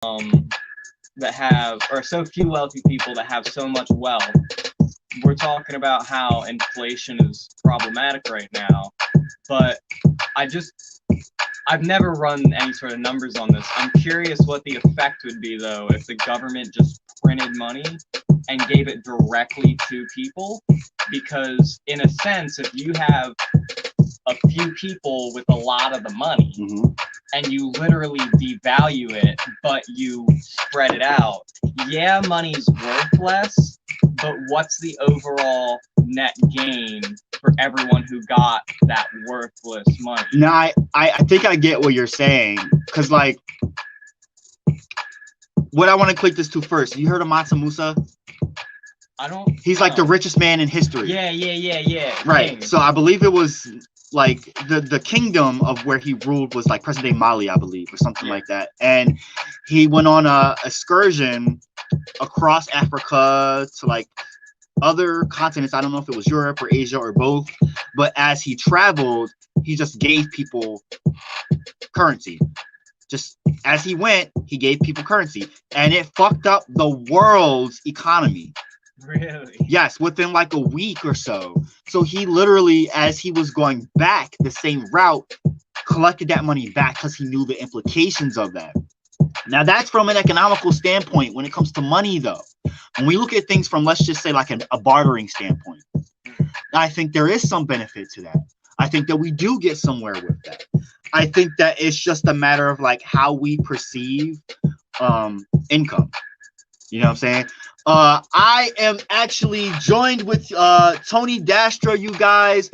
that have, or so few wealthy people that have so much wealth. We're talking about how inflation is problematic right now, but I've never run any sort of numbers on this. I'm curious what the effect would be, though, if the government just printed money and gave it directly to people. Because, in a sense, if you have a few people with a lot of the money, and you literally devalue it, but you spread it out, yeah, money's worth less, but what's the overall net gain for everyone who got that worthless money? Now, I think I get what you're saying, because, like, what I want to equate this to first, you heard of Mansa Musa? I don't. He's like the richest man in history. Yeah. Right. King. So I believe it was like the kingdom of where he ruled was like present day Mali, I believe, or something like that. And he went on a excursion across Africa to like other continents. I don't know if it was Europe or Asia or both, but as he traveled, he just gave people currency. Just as he went, he gave people currency, and it fucked up the world's economy. Really? Yes, within like a week or so. So he literally, as he was going back the same route, collected that money back because he knew the implications of that. Now, that's from an economical standpoint. When it comes to money, though, when we look at things from, let's just say, like a bartering standpoint, I think there is some benefit to that. I think that we do get somewhere with that. I think that it's just a matter of like how we perceive income. You know what I'm saying? I am actually joined with Tony Dastra, you guys.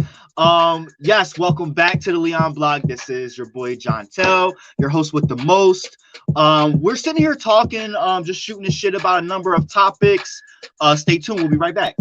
Yes, welcome back to the Leon Blog. This is your boy Jontel, your host with the most. We're sitting here talking, just shooting the shit about a number of topics. Stay tuned. We'll be right back.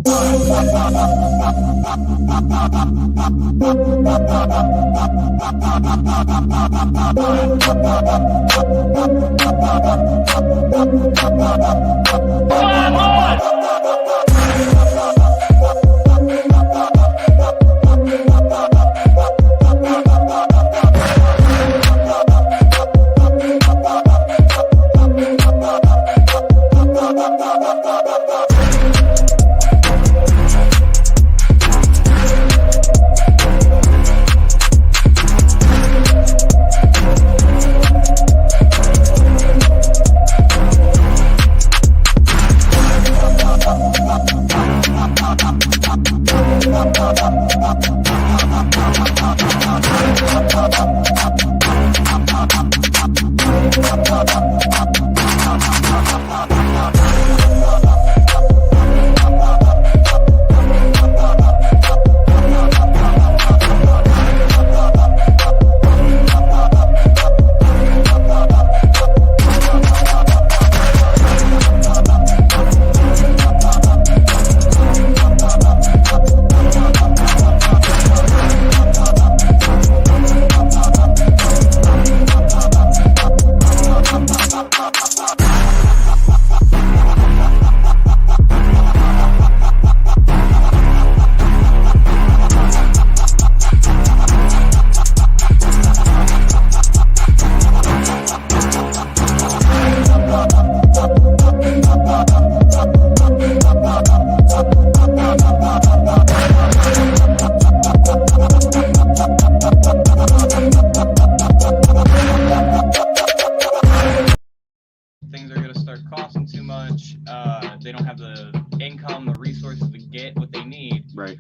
They don't have the income, the resources to get what they need. Right.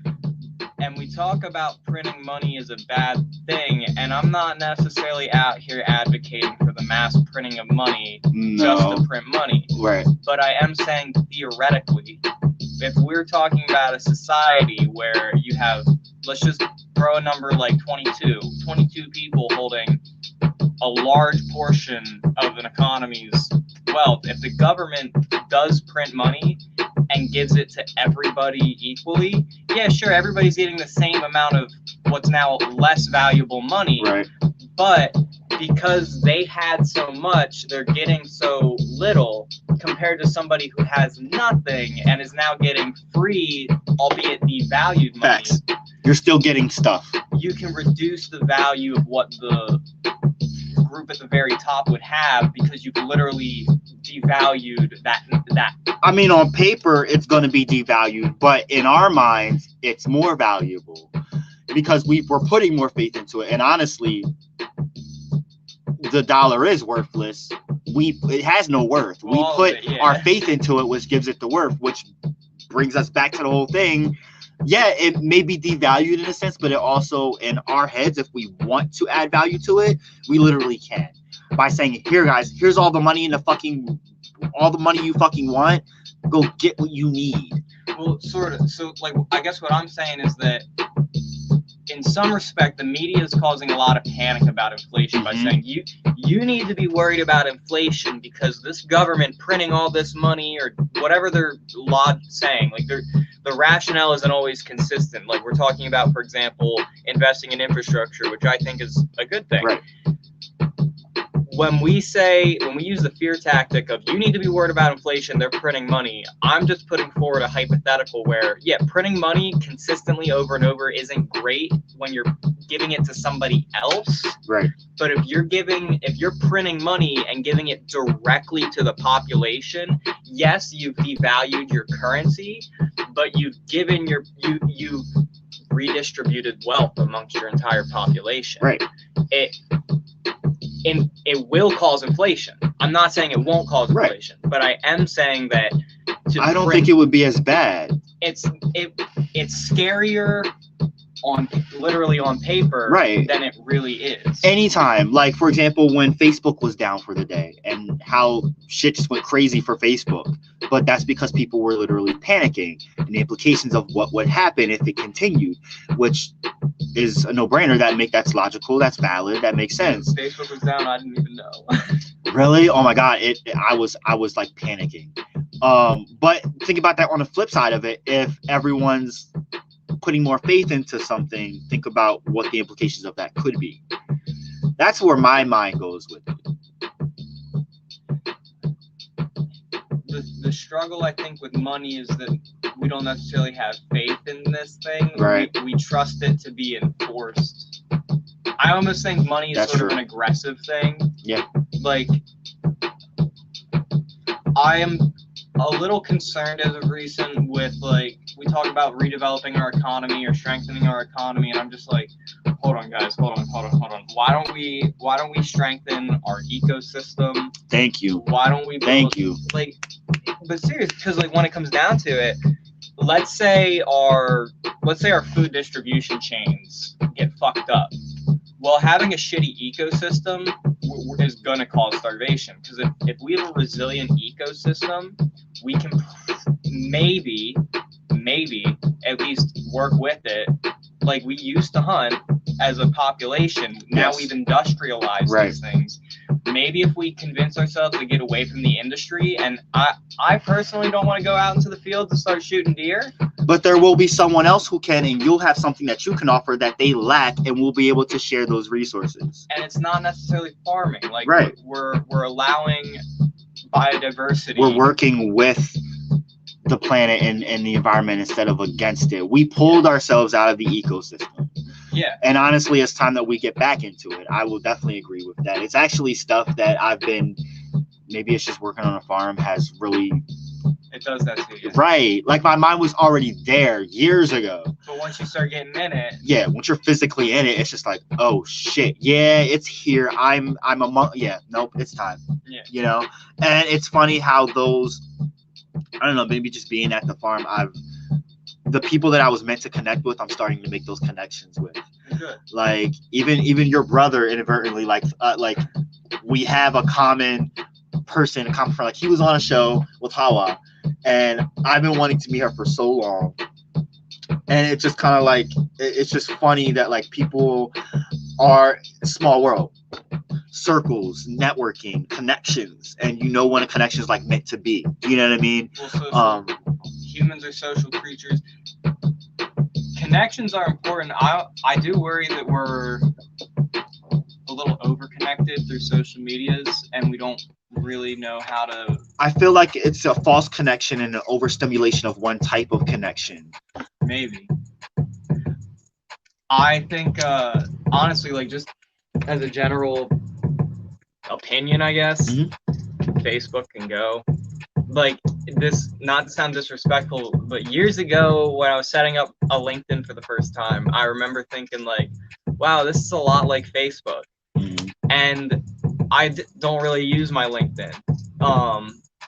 And we talk about printing money as a bad thing, and I'm not necessarily out here advocating for the mass printing of money just to print money. Right. But I am saying theoretically, if we're talking about a society where you have, let's just throw a number like 22 people holding a large portion of an economy's wealth, if the government does print money and gives it to everybody equally, yeah, sure, everybody's getting the same amount of what's now less valuable money, right? But because they had so much, they're getting so little compared to somebody who has nothing and is now getting free, albeit devalued money. Facts. You're still getting stuff. You can reduce the value of what the group at the very top would have, because you've literally devalued that. I mean, on paper, it's going to be devalued, but in our minds, it's more valuable because we're putting more faith into it. And honestly, the dollar is worthless. It has no worth. We put our faith into it, which gives it the worth, which brings us back to the whole thing. Yeah, it may be devalued in a sense, but it also, in our heads, if we want to add value to it, we literally can. By saying, here, guys, here's all the money all the money you fucking want, go get what you need. Well, sort of. So, like, I guess what I'm saying is that in some respect, the media is causing a lot of panic about inflation by saying you need to be worried about inflation because this government printing all this money or whatever they're saying. Like, the rationale isn't always consistent. Like, we're talking about, for example, investing in infrastructure, which I think is a good thing. Right. When we use the fear tactic of you need to be worried about inflation, they're printing money, I'm just putting forward a hypothetical where, yeah, printing money consistently over and over isn't great when you're giving it to somebody else. Right. But if you're printing money and giving it directly to the population, yes, you've devalued your currency, but you've redistributed wealth amongst your entire population. Right. It will cause inflation. I'm not saying it won't cause inflation, but I am saying that I don't think it would be as bad. It's scarier literally on paper than it really is. Anytime, like for example, when Facebook was down for the day and how shit just went crazy for Facebook, but that's because people were literally panicking and the implications of what would happen if it continued, which is a no-brainer. That's logical, that's valid, that makes sense. Facebook was down, I didn't even know. Really? Oh my god, I was like panicking. But think about that on the flip side of it. If everyone's putting more faith into something, think about what the implications of that could be. That's where my mind goes with it. The struggle, I think, with money is that we don't necessarily have faith in this thing. Right. We trust it to be enforced. I almost think money is sort of an aggressive thing. Yeah. Like, I am a little concerned as of recent with, like, we talk about redeveloping our economy or strengthening our economy, and I'm just like, hold on, guys, hold on. Why don't we strengthen our ecosystem? Thank you. Why don't we build, like, but seriously, because like when it comes down to it, let's say our food distribution chains get fucked up. Well, having a shitty ecosystem is going to cause starvation, because if we have a resilient ecosystem, we can maybe at least work with it. Like we used to hunt as a population. Now we've industrialized these things. Maybe if we convince ourselves to get away from the industry, and I personally don't want to go out into the field to start shooting deer. But there will be someone else who can, and you'll have something that you can offer that they lack, and we'll be able to share those resources. And it's not necessarily farming. Like we're allowing biodiversity. We're working with the planet and the environment instead of against it. We pulled ourselves out of the ecosystem. Yeah. And honestly, it's time that we get back into it. I will definitely agree with that. It's actually stuff that maybe it's just working on a farm has really... It does that to you. Right. Like my mind was already there years ago. But once you start getting in it... Yeah, once you're physically in it, it's just like, oh shit. Yeah, it's here. I'm among... Yeah, nope, it's time. Yeah. You know? And it's funny how those... I don't know, maybe just being at the farm, the people that I was meant to connect with, I'm starting to make those connections with. Good. Like even your brother inadvertently, like we have a common person, a common friend. Like he was on a show with Hawa, and I've been wanting to meet her for so long. And it's just kind of like it's just funny that like people are small world. Circles, networking, connections, and you know when a connection is like meant to be. You know what I mean? Well, humans are social creatures. Connections are important. I do worry that we're a little over-connected through social medias, and we don't really know how to... I feel like it's a false connection and an overstimulation of one type of connection. Maybe. I think, honestly, like just as a general opinion, I guess. Mm-hmm. Facebook can go. Like, this, not to sound disrespectful, but years ago when I was setting up a LinkedIn for the first time, I remember thinking like, wow, this is a lot like Facebook. Mm-hmm. And I don't really use my LinkedIn.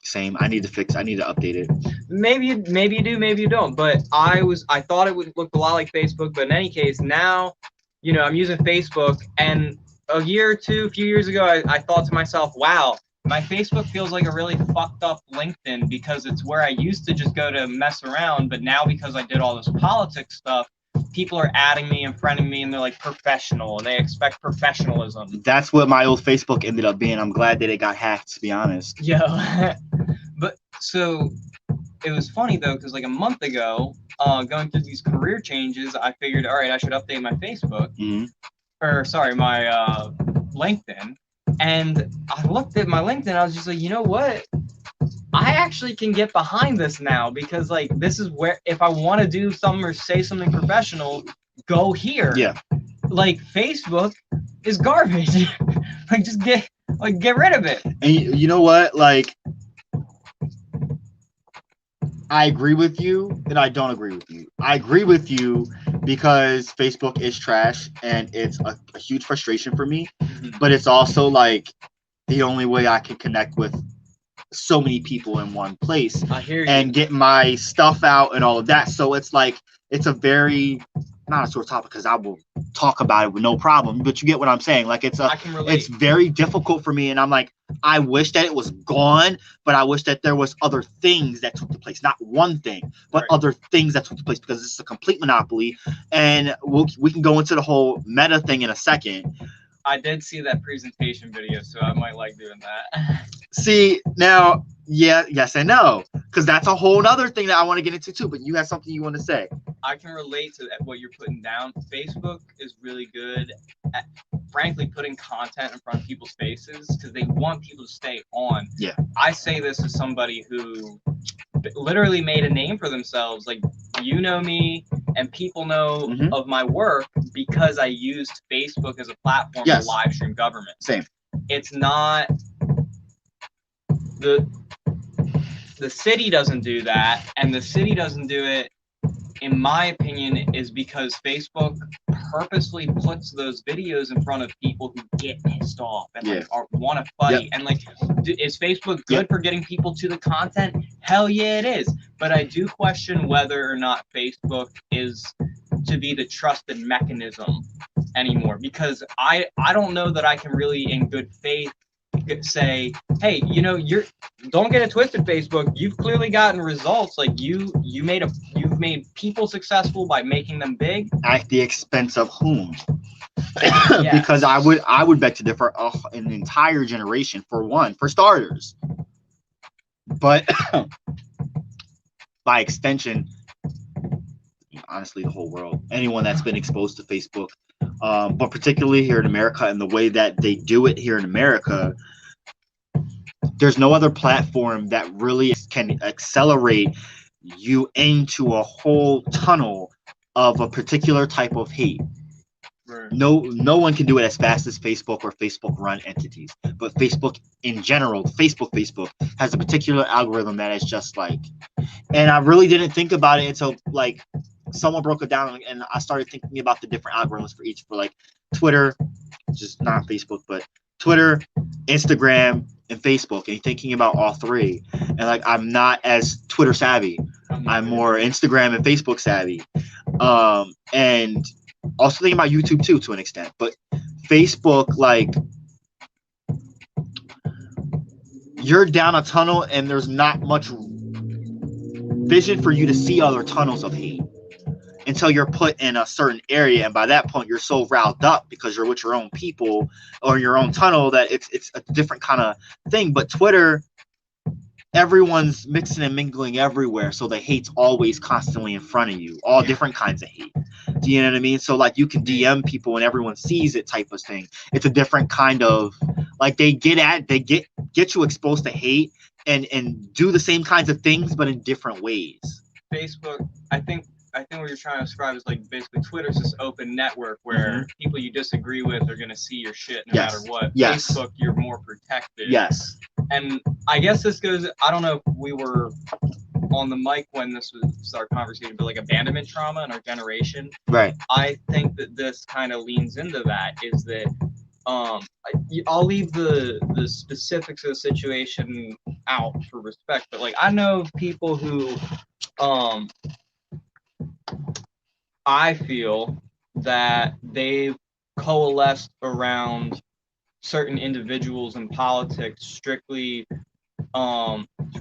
Same. I need to update it. Maybe you do, maybe you don't. But I thought it would look a lot like Facebook. But in any case, now, I'm using Facebook. And a few years ago, I thought to myself, wow, my Facebook feels like a really fucked up LinkedIn, because it's where I used to just go to mess around. But now, because I did all this politics stuff, people are adding me and friending me, and they're like professional, and they expect professionalism. That's what my old Facebook ended up being. I'm glad that it got hacked, to be honest. Yeah. But so it was funny though, because like a month ago, going through these career changes, I figured, all right, I should update my Facebook, or sorry, my LinkedIn. And I looked at my LinkedIn, I was just like, you know what? I actually can get behind this now, because like this is where, if I want to do something or say something professional, go here. Yeah. Like, Facebook is garbage. Like, just get rid of it. And you know what? Like, I agree with you, and I don't agree with you. I agree with you because Facebook is trash, and it's a huge frustration for me. Mm-hmm. But it's also like the only way I can connect with so many people in one place. I hear you. And get my stuff out and all of that. So it's like, it's a very, not a sore topic, because I will talk about it with no problem, but you get what I'm saying. Like, it's very difficult for me, and I'm like, I wish that it was gone, but I wish that there was other things that took the place, not one thing, but other things that took the place, because it's a complete monopoly. And we can go into the whole meta thing in a second. I did see that presentation video, so I might like doing that. See, now, yes and no, because that's a whole other thing that I want to get into too, but you have something you want to say. I can relate to what you're putting down. Facebook is really good at, frankly, putting content in front of people's faces, because they want people to stay on. Yeah. I say this as somebody who literally made a name for themselves. Like, you know me, and people know of my work because I used Facebook as a platform to live stream government. Same. It's not the city doesn't do that, and the city doesn't do it, in my opinion, is because Facebook purposely puts those videos in front of people who get pissed off and like want to fight. Yep. And like, is Facebook good for getting people to the content? Hell yeah, it is. But I do question whether or not Facebook is to be the trusted mechanism anymore, because I don't know that I can really, in good faith, say, hey, don't get it twisted, Facebook. You've clearly gotten results. Like, you've made people successful by making them big. At the expense of whom? Because I would beg to differ. An entire generation, for starters. But by extension, honestly, the whole world. Anyone that's been exposed to Facebook, but particularly here in America, and the way that they do it here in America, there's no other platform that really can accelerate you into a whole tunnel of a particular type of hate. Right. No one can do it as fast as Facebook or Facebook run entities. But Facebook in general, Facebook has a particular algorithm that is just like, and I really didn't think about it until like someone broke it down, and I started thinking about the different algorithms for each, for like Twitter, just not Facebook, but Twitter, Instagram, and Facebook, and thinking about all three. And like, I'm not as Twitter savvy. I'm more Instagram and Facebook savvy. And also thinking about YouTube too, to an extent. But Facebook, like, you're down a tunnel and there's not much vision for you to see other tunnels of hate until you're put in a certain area, and by that point you're so riled up because you're with your own people or your own tunnel that it's a different kind of thing. But Twitter, everyone's mixing and mingling everywhere, so the hate's always constantly in front of you, all different kinds of hate. Do you know what I mean? So like, you can DM people and everyone sees it, type of thing. It's a different kind of, like, they get you exposed to hate and do the same kinds of things but in different ways. Facebook, I think think what you're trying to describe is like basically Twitter's this open network where people you disagree with are gonna see your shit no matter what. Facebook, you're more protected. Yes. And I guess this goes. I don't know if we were on the mic when this was our conversation, but like abandonment trauma in our generation. Right. I think that this kind of leans into that. Is that I'll leave the specifics of the situation out for respect, but like I know people who I feel that they've coalesced around certain individuals in politics strictly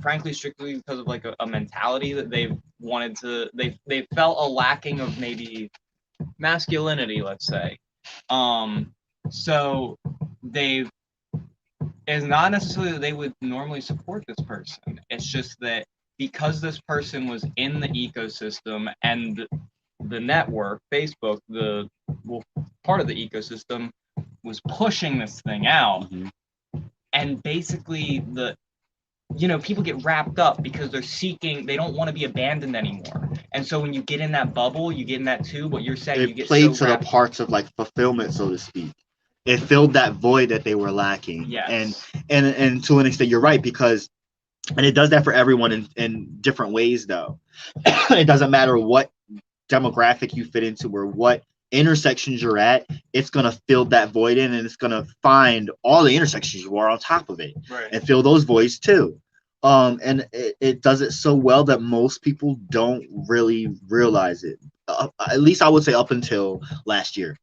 frankly strictly because of like a mentality that they've wanted to they felt a lacking of maybe masculinity, let's say. So they've it's not necessarily that they would normally support this person. It's just that because this person was in the ecosystem and the network, Facebook, part of the ecosystem, was pushing this thing out, and basically people get wrapped up because they don't want to be abandoned anymore. And so when you get in that bubble, you get in that tube, what you're saying, you get played to the parts of like fulfillment, so to speak. It filled that void that they were lacking. Yes. And to an extent, you're right, because it does that for everyone in different ways, though. It doesn't matter what demographic you fit into or what intersections you're at, it's going to fill that void in, and it's going to find all the intersections you are on top of it, right, and fill those voids too. And it does it so well that most people don't really realize it. At least I would say up until last year.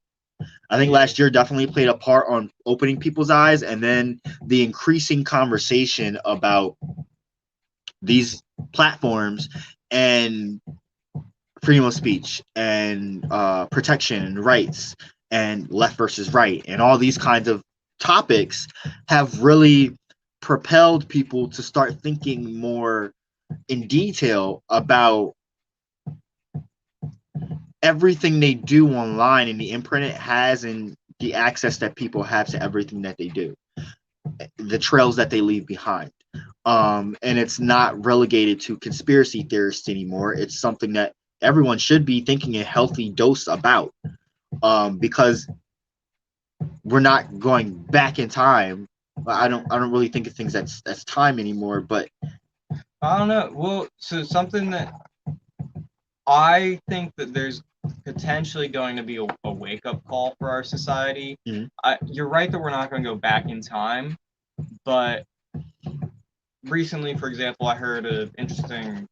I think last year definitely played a part on opening people's eyes, and then the increasing conversation about these platforms and freedom of speech and protection and rights and left versus right and all these kinds of topics have really propelled people to start thinking more in detail about everything they do online and the imprint it has and the access that people have to everything that they do, the trails that they leave behind. And it's not relegated to conspiracy theorists anymore. It's something that everyone should be thinking a healthy dose about, because we're not going back in time. I don't really think of things that's time anymore, but I don't know. Well, so something that I think that there's potentially going to be a wake-up call for our society. You're right that we're not going to go back in time, but recently, for example, I heard an interesting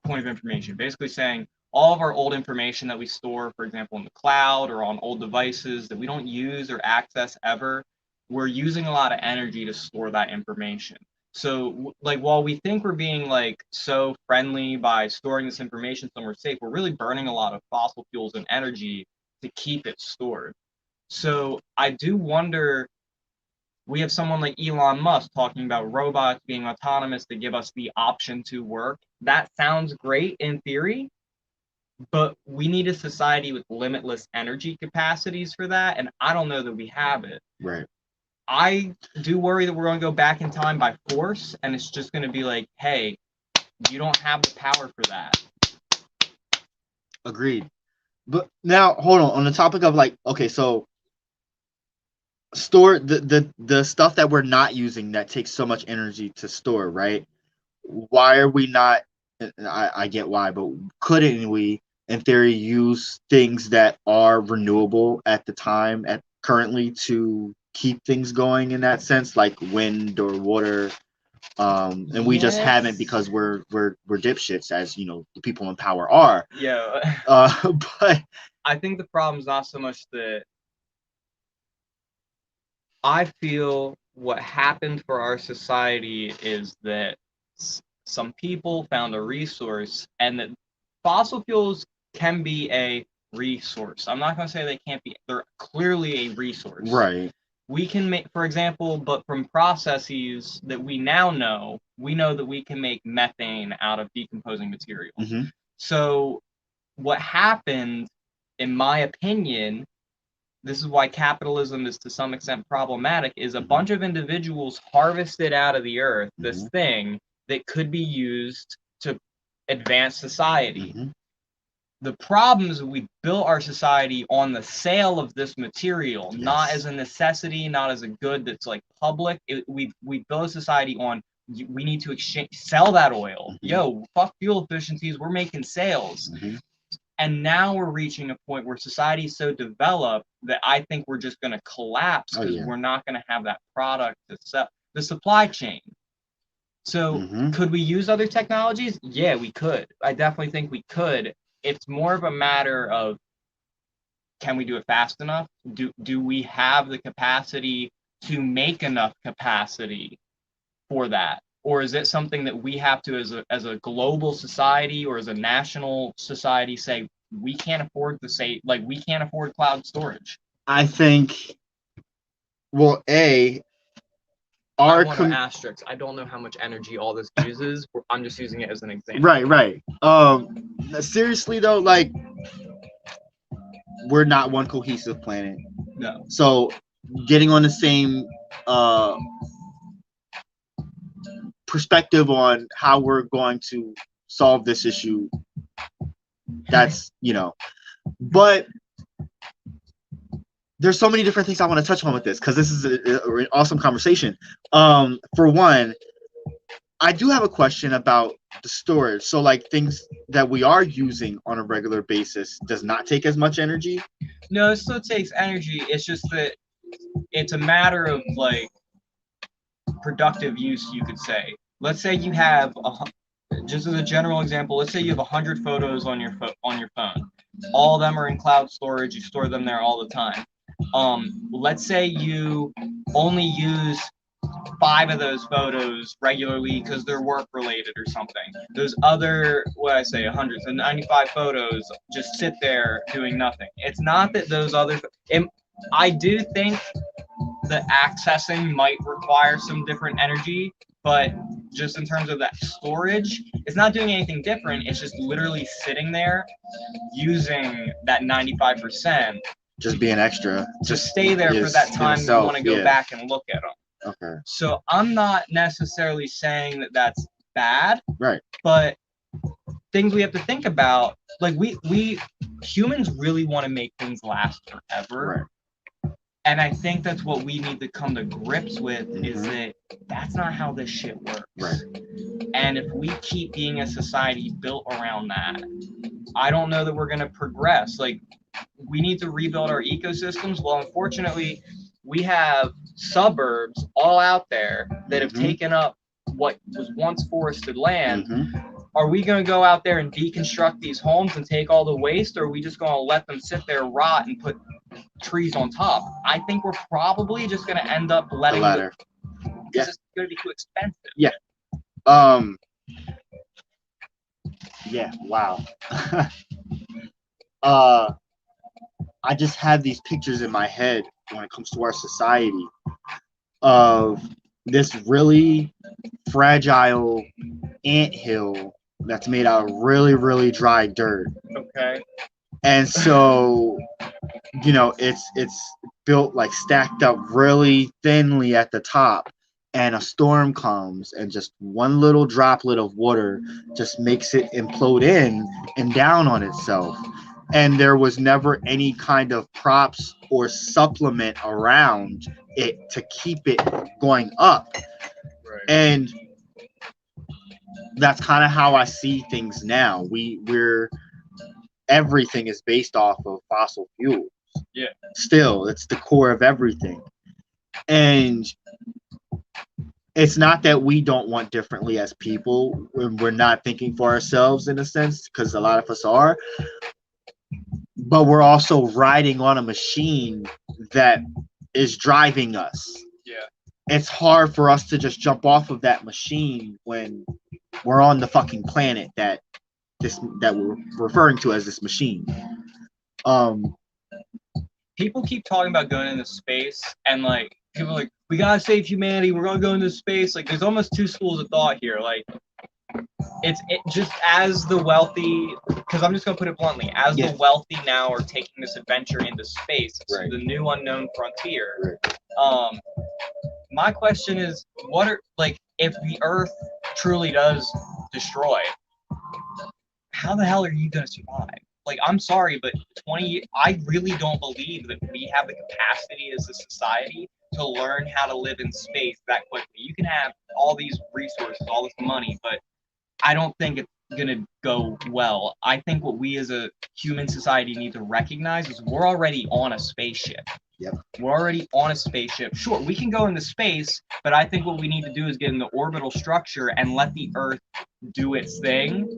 point of information, basically saying all of our old information that we store, for example, in the cloud or on old devices that we don't use or access ever, we're using a lot of energy to store that information. So, like, while we think we're being, like, so friendly by storing this information somewhere safe, we're really burning a lot of fossil fuels and energy to keep it stored. So, I do wonder, we have someone like Elon Musk talking about robots being autonomous to give us the option to work. That sounds great in theory, but we need a society with limitless energy capacities for that, and I don't know that we have it. Right. I do worry that we're going to go back in time by force, and it's just going to be like, hey, you don't have the power for that. Agreed. But now, hold on the topic of, like, okay, so store the stuff that we're not using that takes so much energy to store, right? Why are we not, I get why, but couldn't we, in theory, use things that are renewable at the time, currently, to keep things going in that sense, like wind or water? And we just haven't, because we're dipshits, as you know, the people in power are. Yeah. But I think the problem's not so much that I feel what happened for our society is that some people found a resource, and that fossil fuels can be a resource. I'm not going to say they can't be. They're clearly a resource. Right. We can make, for example, but from processes that we now know, we know that we can make methane out of decomposing material. So what happened, in my opinion, this is why capitalism is to some extent problematic, is a bunch of individuals harvested out of the earth this thing that could be used to advance society. The problem is we built our society on the sale of this material, Yes. not as a necessity, not as a good that's like public. We built a society on we need to sell that oil. Mm-hmm. Yo, fuck fuel efficiencies. We're making sales. Mm-hmm. And now we're reaching a point where society is so developed that I think we're just going to collapse because we're not going to have that product to sell. The supply chain. So could we use other technologies? Yeah, we could. I definitely think we could. It's more of a matter of, can we do it fast enough? Do we have the capacity to make enough capacity for that? Or is it something that we have to, as a global society or as a national society, say we can't afford we can't afford cloud storage? I think, well, I want an asterisk. I don't know how much energy all this uses. I'm just using it as an example. Right. Seriously though, like, we're not one cohesive planet. No. So getting on the same perspective on how we're going to solve this issue, that's, but there's so many different things I want to touch on with this, because this is an awesome conversation. For one, I do have a question about the storage. So like things that we are using on a regular basis does not take as much energy? No, it still takes energy. It's just that it's a matter of like productive use, you could say. Let's say you have just as a general example, let's say you have 100 photos on your phone. All of them are in cloud storage. You store them there all the time. Let's say you only use 5 of those photos regularly because they're work related or something. Those other, 195 photos just sit there doing nothing. It's not that those other, I do think the accessing might require some different energy, but just in terms of that storage, it's not doing anything different. It's just literally sitting there using that 95%. Just being extra. Just stay there for that time you want to go back and look at them. Okay. So I'm not necessarily saying that that's bad. Right. But things we have to think about, like we humans really want to make things last forever. Right. And I think that's what we need to come to grips with, is that that's not how this shit works. Right. And if we keep being a society built around that, I don't know that we're going to progress. Like, we need to rebuild our ecosystems. Well, unfortunately, we have suburbs all out there that have taken up what was once forested land. Are we going to go out there and deconstruct these homes and take all the waste, or are we just going to let them sit there, rot, and put trees on top? I think we're probably just going to end up letting the latter. Because it's going to be too expensive. Yeah. Yeah. Wow. I just have these pictures in my head when it comes to our society of this really fragile anthill that's made out of really, really dry dirt. Okay. And so, it's built like stacked up really thinly at the top, and a storm comes and just one little droplet of water just makes it implode in and down on itself. And there was never any kind of props or supplement around it to keep it going up. Right. And that's kind of how I see things now. We're everything is based off of fossil fuels. Yeah. Still, it's the core of everything. And it's not that we don't want differently as people. We're not thinking for ourselves in a sense, because a lot of us are. But we're also riding on a machine that is driving us. Yeah. It's hard for us to just jump off of that machine when we're on the fucking planet that we're referring to as this machine. People keep talking about going into space, and like people are like, we gotta save humanity, we're gonna go into space. Like, there's almost two schools of thought here. Like, it just as the wealthy, because I'm just gonna put it bluntly, as the wealthy now are taking this adventure into space, it's the new unknown frontier. My question is, if the Earth truly does destroy, how the hell are you gonna survive? like, I'm sorry, but I really don't believe that we have the capacity as a society to learn how to live in space that quickly. You can have all these resources, all this money, but I don't think it's gonna go well. I think what we as a human society need to recognize is we're already on a spaceship. Yep. We're already on a spaceship. Sure, we can go into space, but I think what we need to do is get in the orbital structure and let the Earth do its thing.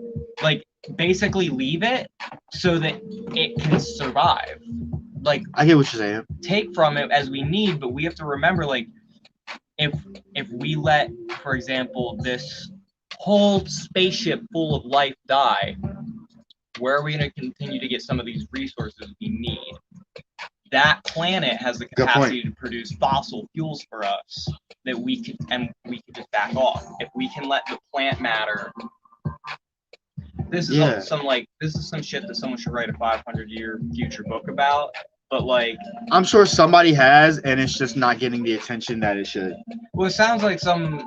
Like, basically leave it so that it can survive. Like, I get what you're saying. take from it as we need, but we have to remember, like, if we let, for example, this whole spaceship full of life die, where are we going to continue to get some of these resources we need? That planet has the capacity to produce fossil fuels for us that we could just back off. If we can let the plant matter, this is some shit that someone should write a 500-year future book about. But like, I'm sure somebody has, and it's just not getting the attention that it should. Well, it sounds like some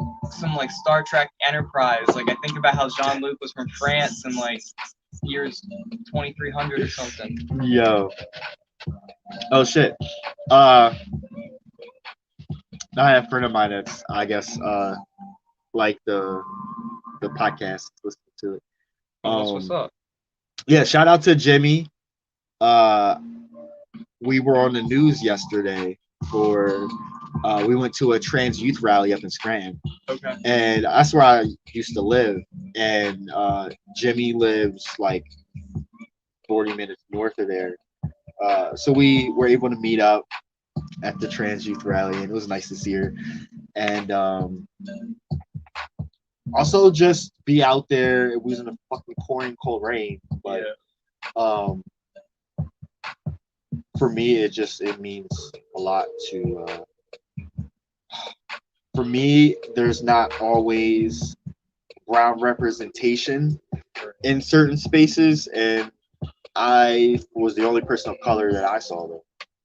like Star Trek Enterprise. Like, I think about how Jean-Luc was from France in like years 2300 or something. Yo. Oh shit. I have a friend of mine that's, I guess, like the podcast, listen to it. What's up? Yeah, shout out to Jimmy. We were on the news yesterday for we went to a trans youth rally up in Scranton. Okay. And that's where I used to live. And Jimmy lives like 40 minutes north of there. So we were able to meet up at the trans youth rally, and it was nice to see her. And also just be out there. It was in a fucking pouring cold rain, but for me, it means a lot to. For me, there's not always brown representation in certain spaces, and I was the only person of color that I saw there.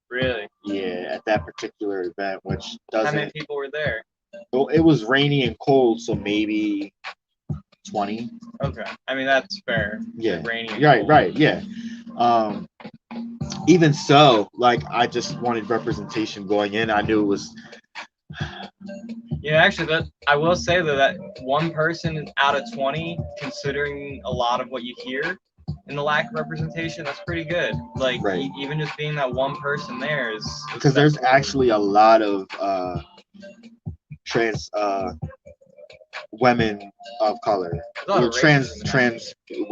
Really? Yeah, at that particular event, which doesn't. How many people were there? Well, it was rainy and cold, so maybe 20. Okay, I mean that's fair. Yeah, rainy. And right, cold. right, yeah. Even so, like, I just wanted representation going in. I knew it was. Yeah, actually, that I will say though that one person out of 20, considering a lot of what you hear in the lack of representation, that's pretty good. Like, right. Even just being that one person there is because there's actually a lot of trans women of color. Well,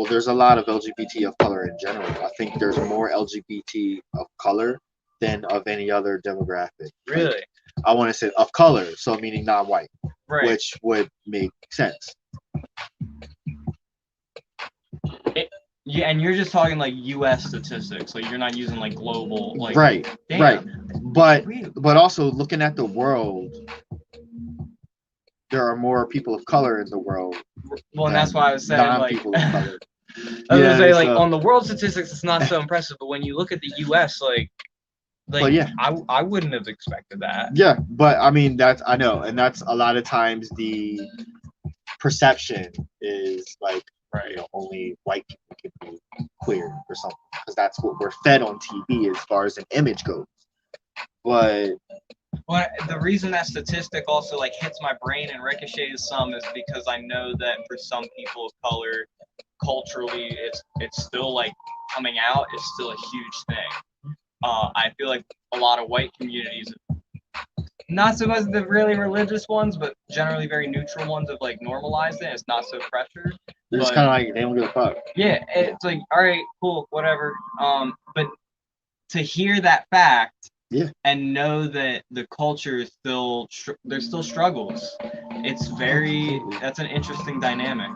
there's a lot of LGBT of color in general. I think there's more LGBT of color than of any other demographic. Really? Like, I want to say of color, so meaning non-white, right. Which would make sense. Yeah, and you're just talking like U.S. statistics, like you're not using like global, like right, damn. Right. But also looking at the world, there are more people of color in the world. Well, and that's why I was saying like. People of color. I was gonna say like on the world statistics, it's not so impressive, but when you look at the U.S., like yeah. I wouldn't have expected that. Yeah, but I mean I know, and that's a lot of times the perception is like. Right. You know, only white people can be queer or something, because that's what we're fed on TV as far as an image goes. But the reason that statistic also like hits my brain and ricochets some is because I know that for some people of color, culturally, it's still like coming out is still a huge thing. I feel like a lot of white communities, not so much the really religious ones, but generally very neutral ones, have like normalized it. It's not so pressured. They're just kind of like, they don't give a fuck. Yeah, it's like, all right, cool, whatever. But to hear that fact, yeah, and know that the culture is still there's still struggles. That's an interesting dynamic.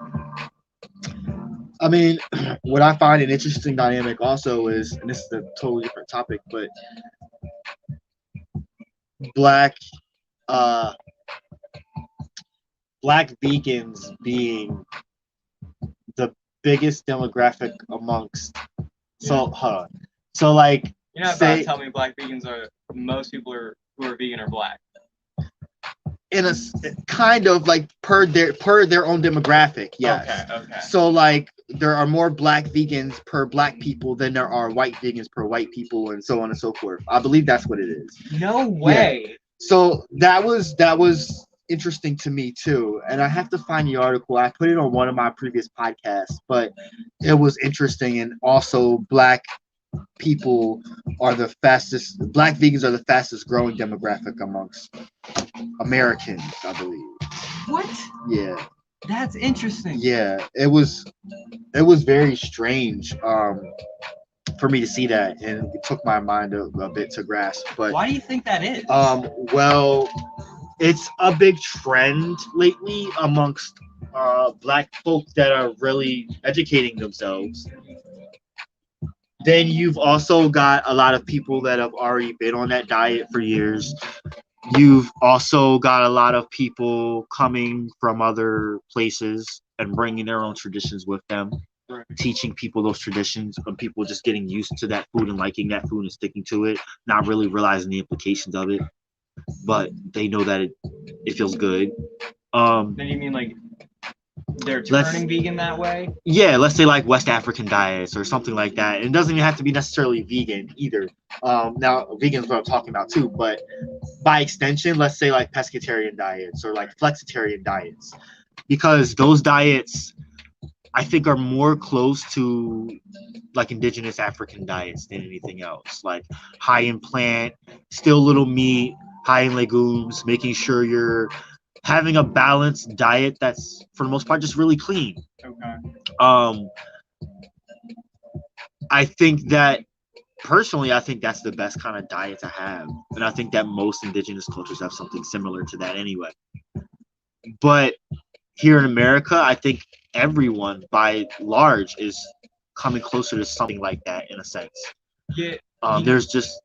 I mean, what I find an interesting dynamic also is, and this is a totally different topic, but black vegans being the biggest demographic amongst so like you're not about to tell me black vegans are most people who are vegan are black. in a kind of like per their own demographic. Yes. Okay. So like there are more black vegans per black people than there are white vegans per white people, and so on and so forth. I believe that's what it is. No way. So that was interesting to me too, and I have to find the article. I put it on one of my previous podcasts, but it was interesting. And also, black people are the fastest. Black vegans are the fastest growing demographic amongst Americans, I believe. What? Yeah. That's interesting. Yeah, it was very strange for me to see that, and it took my mind a bit to grasp. But why do you think that is? Well, it's a big trend lately amongst black folk that are really educating themselves. Then you've also got a lot of people that have already been on that diet for years. You've also got a lot of people coming from other places and bringing their own traditions with them, right. Teaching people those traditions, and people just getting used to that food and liking that food and sticking to it, not really realizing the implications of it, but they know that it feels good. Then you mean like they're turning vegan that way? Yeah, let's say like West African diets or something like that. It doesn't even have to be necessarily vegan either. Now vegan is what I'm talking about too, but by extension, let's say like pescatarian diets or like flexitarian diets, because those diets I think are more close to like indigenous African diets than anything else. Like high in plant, still little meat, high in legumes, making sure you're having a balanced diet that's for the most part just really clean. Okay. I think that personally, I think that's the best kind of diet to have, and I think that most indigenous cultures have something similar to that anyway. But here in America, I think everyone by large is coming closer to something like that in a sense. Yeah. There's just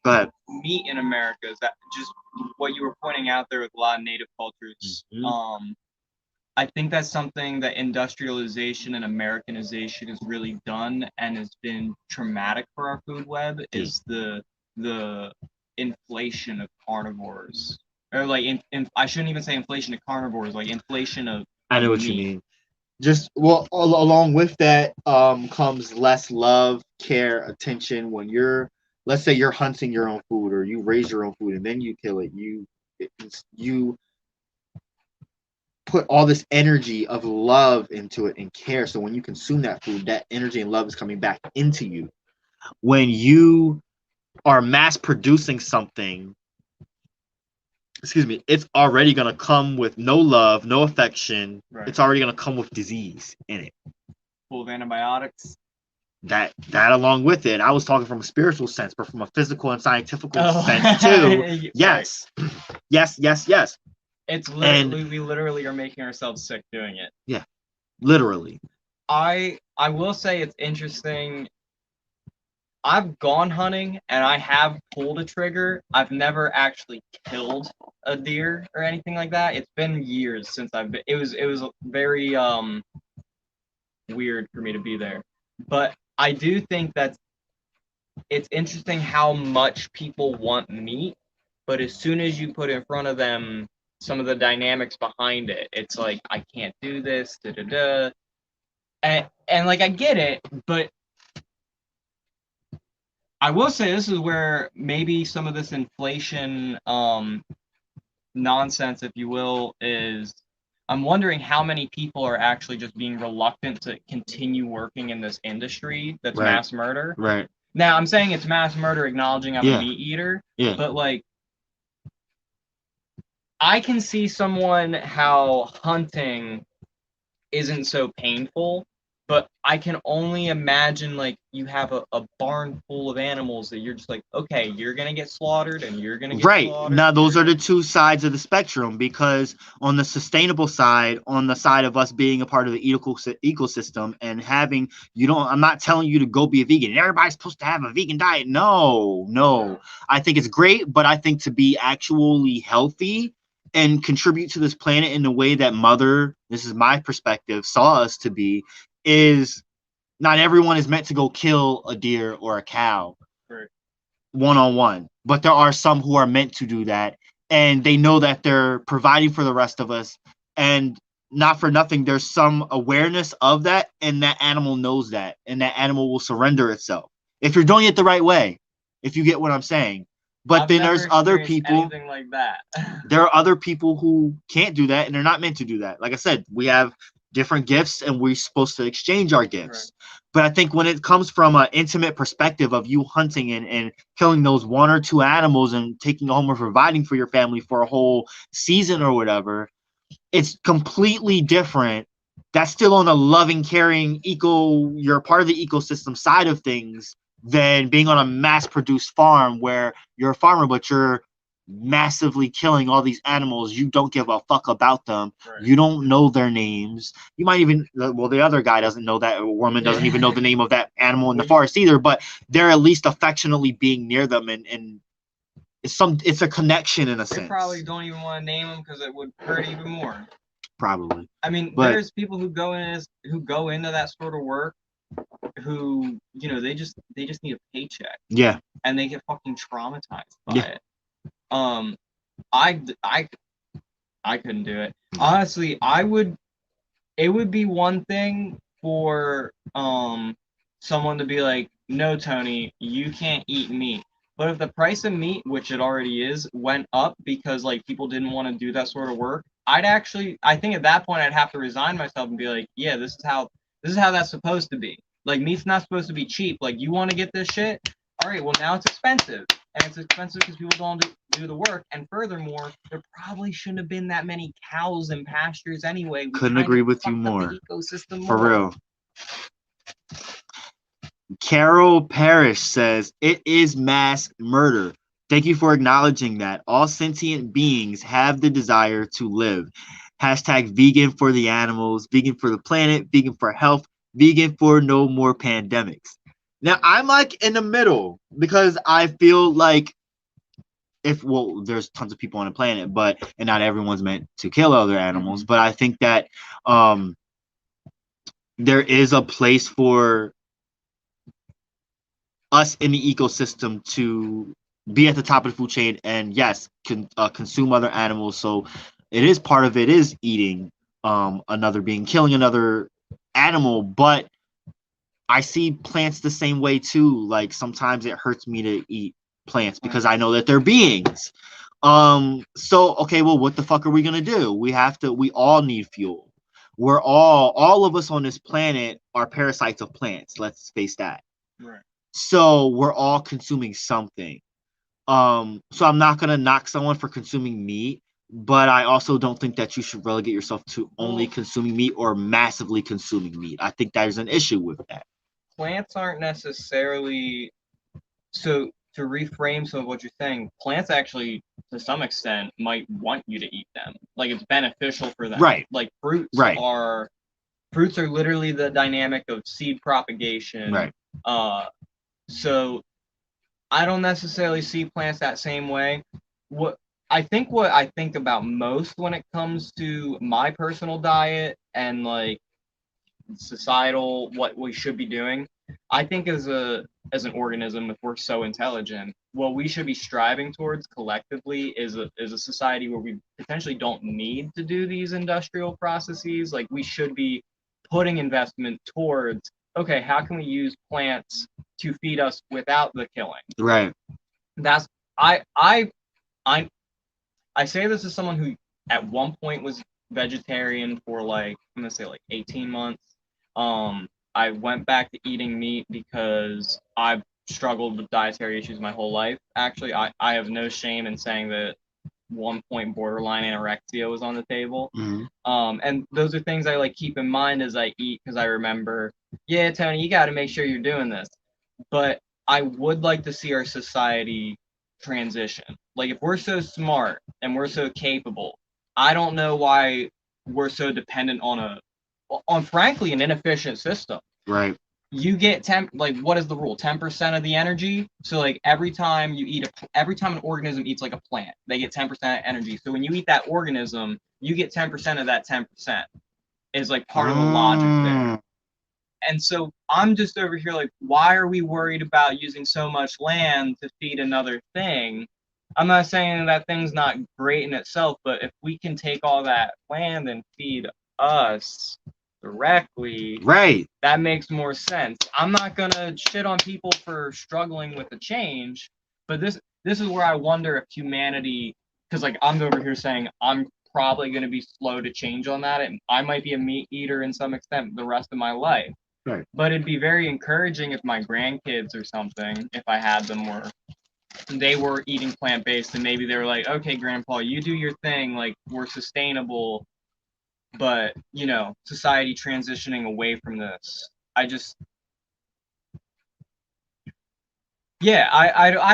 go ahead. Meat in America, is that just what you were pointing out there with a lot of native cultures? Mm-hmm. I think that's something that industrialization and Americanization has really done and has been traumatic for our food web, is the inflation of carnivores. Or like I shouldn't even say inflation of carnivores, like inflation of I know what you mean. Just well, along with that comes less love, care, attention. When you're, let's say you're hunting your own food or you raise your own food and then you kill it, you put all this energy of love into it and care. So when you consume that food, that energy and love is coming back into you. When you are mass producing something, it's already going to come with no love, no affection. Right. It's already going to come with disease in it. Full of antibiotics. That along with it. I was talking from a spiritual sense, but from a physical and scientific sense too. Yes. Yes. It's literally, we literally are making ourselves sick doing it. Yeah, literally. I will say it's interesting. I've gone hunting and I have pulled a trigger. I've never actually killed a deer or anything like that. It's been years since I've been. It was very weird for me to be there, but I do think that it's interesting how much people want meat, but as soon as you put in front of them some of the dynamics behind it, it's like, I can't do this, and like I get it, but I will say this is where maybe some of this inflation nonsense, if you will, is I'm wondering how many people are actually just being reluctant to continue working in this industry that's mass murder. Right. Now, I'm saying it's mass murder acknowledging I'm a meat eater, but like, I can see someone how hunting isn't so painful, but I can only imagine like you have a barn full of animals that you're just like, okay, you're going to get slaughtered and you're going to get slaughtered. Now, those are the two sides of the spectrum, because on the sustainable side, on the side of us being a part of the ecosystem and having, I'm not telling you to go be a vegan. Everybody's supposed to have a vegan diet. No. I think it's great, but I think to be actually healthy and contribute to this planet in the way that this is my perspective, saw us to be, is not everyone is meant to go kill a deer or a cow one-on-one, but there are some who are meant to do that and they know that they're providing for the rest of us, and not for nothing, there's some awareness of that, and that animal knows that, and that animal will surrender itself if you're doing it the right way, if you get what I'm saying. But I've then never there's other experienced people, anything like that. there are other people who can't do that, and they're not meant to do that. Like I said, we have different gifts, and we're supposed to exchange our gifts. But I think when it comes from an intimate perspective of you hunting and killing those one or two animals and taking home or providing for your family for a whole season or whatever, it's completely different. That's still on a loving, caring, you're part of the ecosystem side of things than being on a mass-produced farm where you're a farmer, but you're massively killing all these animals. You don't give a fuck about them. Right. You don't know their names. You might even, well, the other guy doesn't know that, or woman doesn't even know the name of that animal in the forest either, but they're at least affectionately being near them, and it's a connection in a sense. They probably don't even want to name them because it would hurt even more. Probably. I mean, But there's people who go into that sort of work who, you know, they just need a paycheck. Yeah. And they get fucking traumatized by it. I couldn't do it. Honestly, it would be one thing for someone to be like, no, Tony, you can't eat meat. But if the price of meat, which it already is, went up because like people didn't want to do that sort of work, I think at that point I'd have to resign myself and be like, yeah, this is how that's supposed to be. Like, meat's not supposed to be cheap. Like, you want to get this shit? All right, well, now it's expensive. And it's expensive because people don't do the work. And furthermore, there probably shouldn't have been that many cows in pastures anyway. Couldn't agree with you more. Ecosystem for real. Carol Parrish says, it is mass murder. Thank you for acknowledging that. All sentient beings have the desire to live. Hashtag vegan for the animals, vegan for the planet, vegan for health, vegan for no more pandemics. Now, I'm like in the middle because I feel like there's tons of people on the planet, and not everyone's meant to kill other animals. But I think that there is a place for us in the ecosystem to be at the top of the food chain, and yes, consume other animals. So it is part of it is eating another being, killing another animal. But I see plants the same way too. Like, sometimes it hurts me to eat plants because I know that they're beings. So okay, well, what the fuck are we gonna do? We all need fuel. We're all of us on this planet are parasites of plants. Let's face that. Right. So we're all consuming something. So I'm not gonna knock someone for consuming meat, but I also don't think that you should relegate yourself to only consuming meat or massively consuming meat. I think there's an issue with that. Plants aren't necessarily, so to reframe some of what you're saying, plants actually, to some extent, might want you to eat them. Like, it's beneficial for them. Right. Like, fruits are literally the dynamic of seed propagation. Right. So I don't necessarily see plants that same way. What I think about most when it comes to my personal diet and like societal, what we should be doing, I think as an organism, if we're so intelligent, what we should be striving towards collectively is a society where we potentially don't need to do these industrial processes. Like, we should be putting investment towards, okay, how can we use plants to feed us without the killing? Right. That's I say this as someone who at one point was vegetarian for like, I'm gonna say like 18 months. I went back to eating meat because I've struggled with dietary issues my whole life. Actually, I have no shame in saying that one point borderline anorexia was on the table. Mm-hmm. And those are things I like keep in mind as I eat, because I remember, yeah, Tony, you got to make sure you're doing this. But I would like to see our society transition. Like, if we're so smart and we're so capable, I don't know why we're so dependent on frankly an inefficient system. Right. You get what is the rule? 10% of the energy. So like every time an organism eats like a plant, they get 10% energy. So when you eat that organism, you get 10% of that 10%. Is like part of the logic there. And so I'm just over here like, why are we worried about using so much land to feed another thing I'm not saying that thing's not great in itself, but if we can take all that land and feed us directly, Right. that makes more sense. I'm not gonna shit on people for struggling with the change, but this is where I wonder if humanity, because like I'm over here saying I'm probably gonna be slow to change on that, and I might be a meat eater in some extent the rest of my life. Right. But it'd be very encouraging if my grandkids or something, if I had them, they were eating plant-based and maybe they were like, okay, grandpa, you do your thing, like we're sustainable, but society transitioning away from this. I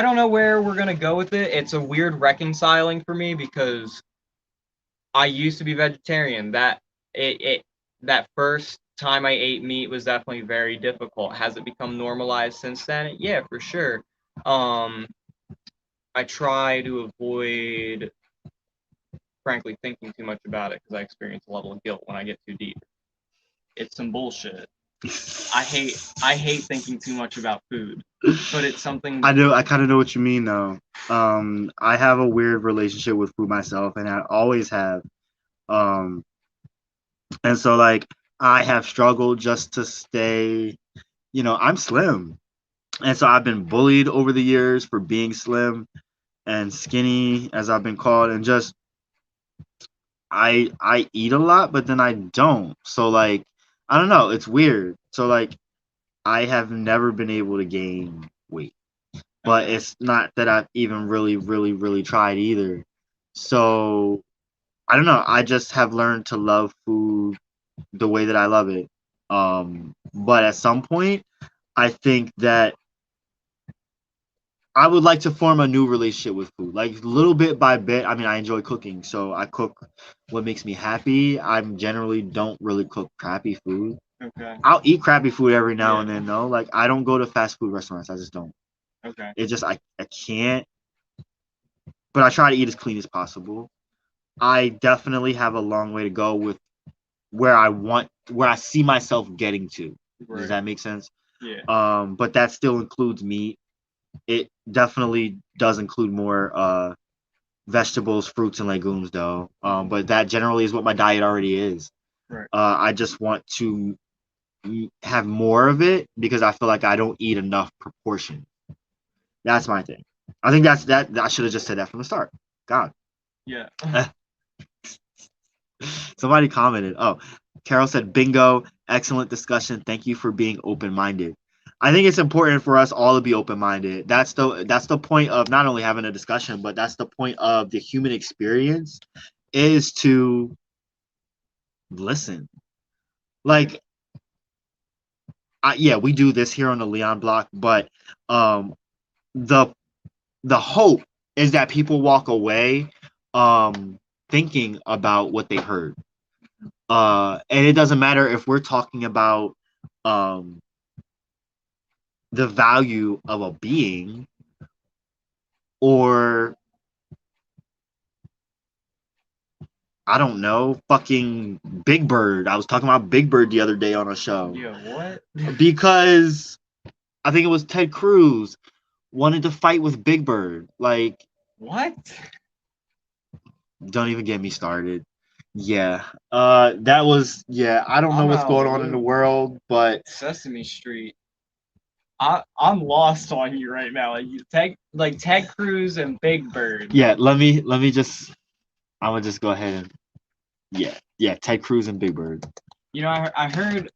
don't know where we're gonna go with it. It's a weird reconciling for me because I used to be vegetarian. That first time I ate meat was definitely very difficult. Has it become normalized since then? Yeah, for sure. um I try to avoid, frankly, thinking too much about it because I experience a level of guilt when I get too deep. It's some bullshit. I hate thinking too much about food, but it's something. I kind of know what you mean though. I have a weird relationship with food myself, and I always have. Um, and so like I have struggled just to stay. I'm slim, and so I've been bullied over the years for being slim and skinny, as I've been called, and just I eat a lot, but then I don't. So like I don't know, it's weird. So like I have never been able to gain weight, but it's not that I've even really, really, really tried either. So I don't know. I just have learned to love food the way that I love it. But at some point, I think that I would like to form a new relationship with food, like little bit by bit. I mean, I enjoy cooking, so I cook what makes me happy. I generally don't really cook crappy food. Okay. I'll eat crappy food every now and then, though. Like I don't go to fast food restaurants. I just don't. Okay. It just I can't. But I try to eat as clean as possible. I definitely have a long way to go with where I see myself getting to. Right. Does that make sense? Yeah. But that still includes meat. It definitely does include more vegetables, fruits, and legumes, though. But that generally is what my diet already is. Right. I just want to have more of it because I feel like I don't eat enough proportion. That's my thing. I think that I should have just said that from the start. God. Yeah. Somebody commented. Oh, Carol said, "Bingo! Excellent discussion. Thank you for being open-minded." I think it's important for us all to be open-minded. That's the point of not only having a discussion, but that's the point of the human experience is to listen. Like, yeah, we do this here on the Leon Block, but the hope is that people walk away thinking about what they heard. And it doesn't matter if we're talking about um, the value of a being or I don't know, fucking Big Bird. I was talking about Big Bird the other day on a show. Yeah, what? Because I think it was Ted Cruz wanted to fight with Big Bird. Like, what? Don't even get me started. Yeah. That was I don't know what's going on in the world, but Sesame Street. I'm lost on you right now. Like Ted Cruz and Big Bird. Yeah, let me just I'm gonna just go ahead and yeah, Ted Cruz and Big Bird. I heard.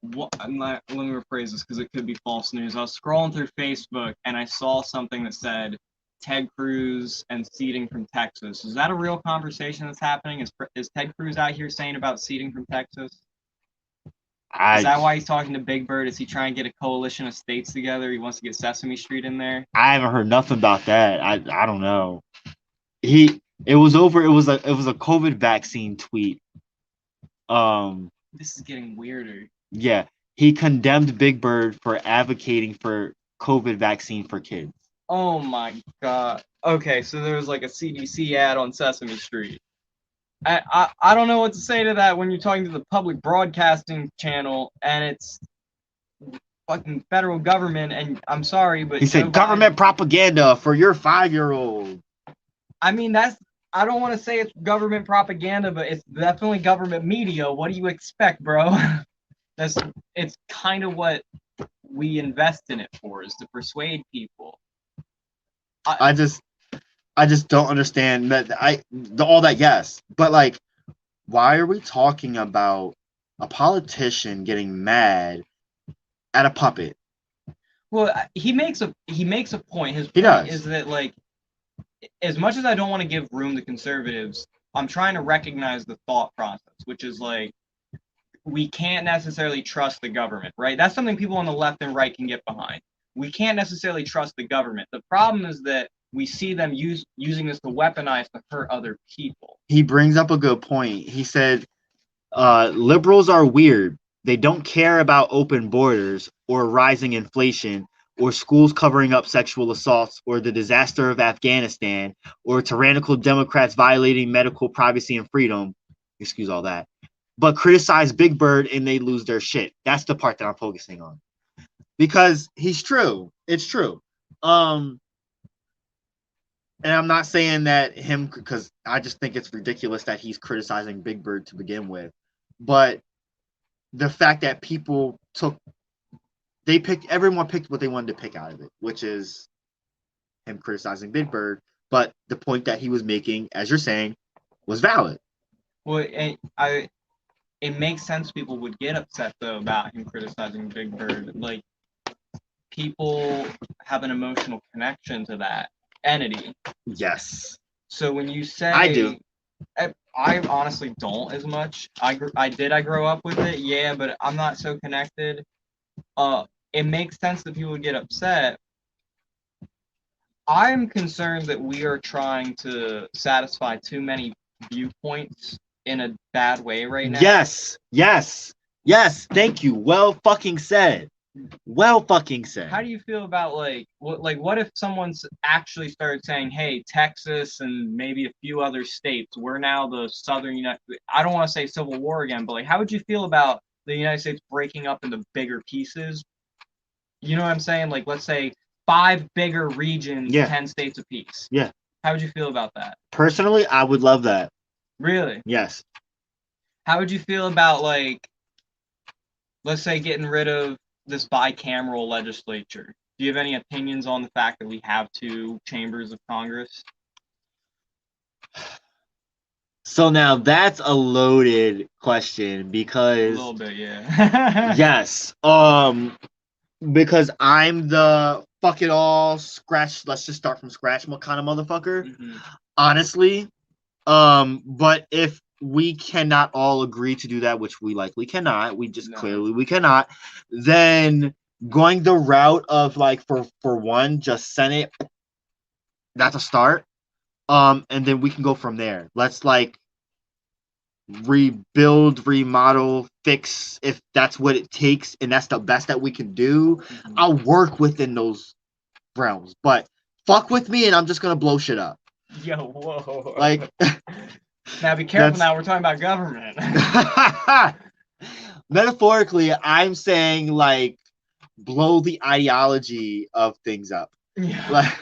Let me rephrase this because it could be false news. I was scrolling through Facebook and I saw something that said Ted Cruz and seeding from Texas. Is that a real conversation that's happening? Is Ted Cruz out here saying about seeding from Texas? Is that why he's talking to Big Bird? Is he trying to get a coalition of states together? He wants to get Sesame Street in there? I haven't heard nothing about that. I don't know. It was a COVID vaccine tweet. This is getting weirder. Yeah. He condemned Big Bird for advocating for COVID vaccine for kids. Oh my god. Okay, so there was like a CDC ad on Sesame Street. I don't know what to say to that when you're talking to the public broadcasting channel and it's fucking federal government, and I'm sorry, but He said government propaganda for your 5-year-old. I mean, I don't want to say it's government propaganda, but it's definitely government media. What do you expect, bro? It's kind of what we invest in it for, is to persuade people. I just don't understand that. All that, yes, but like, why are we talking about a politician getting mad at a puppet? Well, he makes a point. His He point does. is that, like, as much as I don't want to give room to conservatives, I'm trying to recognize the thought process, which is like, we can't necessarily trust the government, right? That's something people on the left and right can get behind. We can't necessarily trust the government. The problem is that we see them using this to weaponize to hurt other people. He brings up a good point. He said, liberals are weird. They don't care about open borders or rising inflation or schools covering up sexual assaults or the disaster of Afghanistan or tyrannical Democrats violating medical privacy and freedom. Excuse all that. But criticize Big Bird and they lose their shit. That's the part that I'm focusing on. Because he's true. It's true. And I'm not saying that him, because I just think it's ridiculous that he's criticizing Big Bird to begin with. But the fact that everyone picked what they wanted to pick out of it, which is him criticizing Big Bird. But the point that he was making, as you're saying, was valid. Well, it makes sense people would get upset, though, about him criticizing Big Bird. Like, people have an emotional connection to that entity. Yes. So when you say... I do. I honestly don't as much. I grow up with it, yeah, but I'm not so connected. It makes sense that people would get upset. I'm concerned that we are trying to satisfy too many viewpoints in a bad way right now. Yes. Thank you. Well fucking said. How do you feel about, like what if someone's actually started saying, hey, Texas and maybe a few other states, we're now the southern United... I don't want to say Civil War again, but like, how would you feel about the United States breaking up into bigger pieces? You know what I'm saying? Like, let's say 5 bigger regions, 10 states apiece. Yeah. How would you feel about that? Personally, I would love that. Really? Yes. How would you feel about, like, let's say getting rid of this bicameral legislature? Do you have any opinions on the fact that we have 2 chambers of Congress? So now that's a loaded question because... A little bit, yeah. Yes. Because I'm the fuck it all, scratch, let's just start from scratch kind of motherfucker. Mm-hmm. Honestly. But if we cannot all agree to do that, which we likely cannot, clearly we cannot, then going the route of, like, for one, just Senate, that's a start. And then we can go from there. Let's, like, rebuild, remodel, fix, if that's what it takes, and that's the best that we can do. Mm-hmm. I'll work within those realms, but fuck with me and I'm just gonna blow shit up. Yo, whoa. Like, now be careful. Now we're talking about government. Metaphorically, I'm saying, like, blow the ideology of things up. Yeah. Like,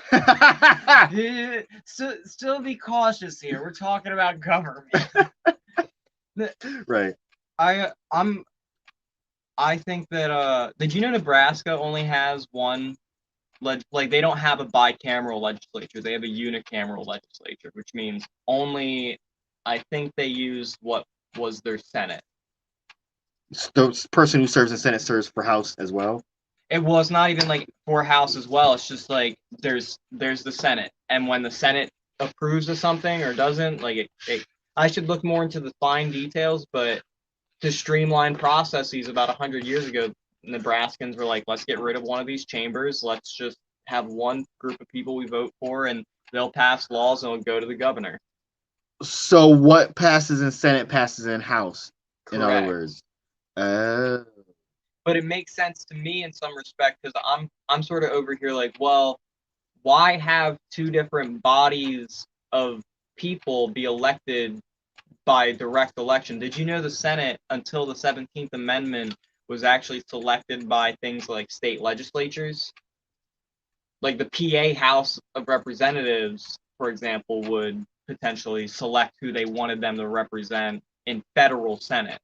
still be cautious here. We're talking about government. Right. I think that did you know Nebraska only has one like, they don't have a bicameral legislature, they have a unicameral legislature, which means only, I think they use what was their Senate. The person who serves in Senate serves for House as well? It was not even like for House as well. It's just like there's the Senate, and when the Senate approves of something or doesn't, like I should look more into the fine details, but to streamline processes about 100 years ago, Nebraskans were like, let's get rid of one of these chambers. Let's just have one group of people we vote for, and they'll pass laws and it'll go to the governor. So what passes in Senate passes in House, correct, in other words. But it makes sense to me in some respect, because I'm sort of over here like, well, why have 2 different bodies of people be elected by direct election? Did you know the Senate, until the 17th Amendment, was actually selected by things like state legislatures. Like the PA House of Representatives, for example, would potentially select who they wanted them to represent in federal Senate.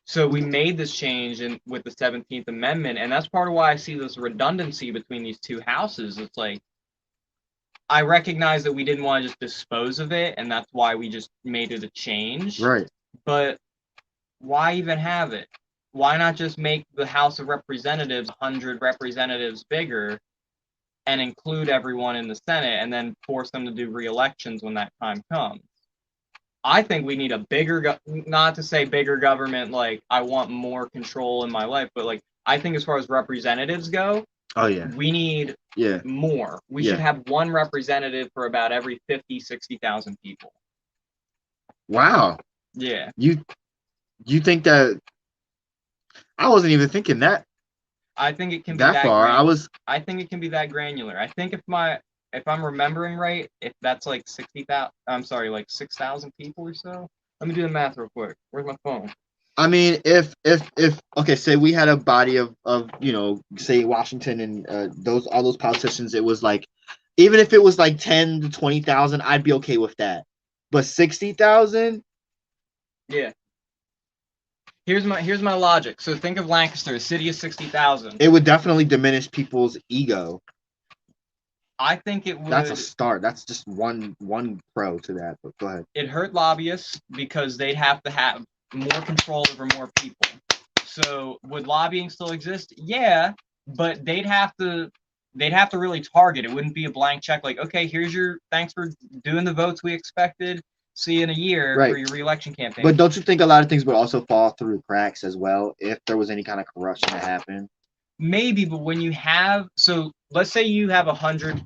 So we made this change with the 17th Amendment, and that's part of why I see this redundancy between these two houses. It's like, I recognize that we didn't want to just dispose of it, and that's why we just made it a change. Right. But why even have it? Why not just make the House of Representatives 100 representatives bigger and include everyone in the Senate and then force them to do re-elections when that time comes? I think we need a bigger, not to say bigger government, like I want more control in my life, but like I think as far as representatives go, we need more. We should have one representative for about every 50, 60,000 people. Wow. Yeah. You think that? I wasn't even thinking that. I think it can be that far. I think it can be that granular. I think if I'm remembering right, if that's like 60,000, I'm sorry, like 6,000 people or so. Let me do the math real quick. Where's my phone? I mean, if okay, say we had a body of say Washington and all those politicians, it was like, even if it was like 10 to 20,000, I'd be okay with that. But 60,000? Yeah. Here's my logic. So think of Lancaster, a city of 60,000. It would definitely diminish people's ego. I think it would. That's a start. That's just one pro to that. But go ahead. It hurt lobbyists because they'd have to have more control over more people. So would lobbying still exist? Yeah, but they'd have to really target. It wouldn't be a blank check like, okay, thanks for doing the votes we expected. See you in a year for your re-election campaign. But don't you think a lot of things would also fall through cracks as well if there was any kind of corruption that happened? Maybe, but when you have, so let's say you have 100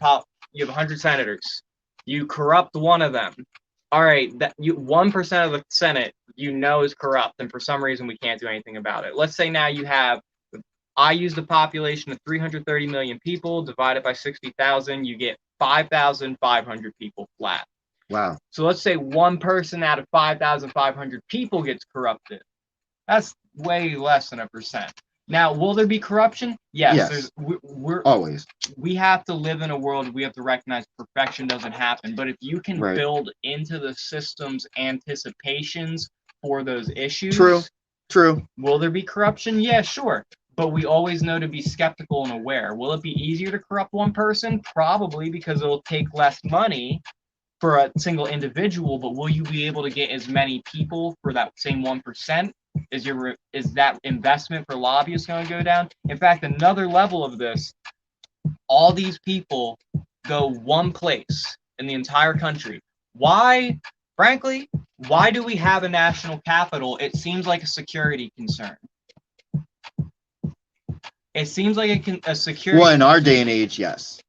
senators, you corrupt one of them. All right, 1% of the Senate is corrupt, and for some reason we can't do anything about it. Let's say now I use the population of 330 million people divided by 60,000, you get 5,500 people flat. Wow. So let's say one person out of 5,500 people gets corrupted. That's way less than 1%. Now, will there be corruption? Yes. We're always. We have to live in a world. We have to recognize perfection doesn't happen. But if you can build into the system's anticipations for those issues. True. Will there be corruption? Yeah, sure. But we always know to be skeptical and aware. Will it be easier to corrupt one person? Probably, because it'll take less money for a single individual, but will you be able to get as many people for that same 1%? Is that investment for lobbyists going to go down? In fact, another level of this, all these people go one place in the entire country. Why? Frankly, why do we have a national capital? It seems like a security concern. It seems like a security. Well, in our day and age, yes.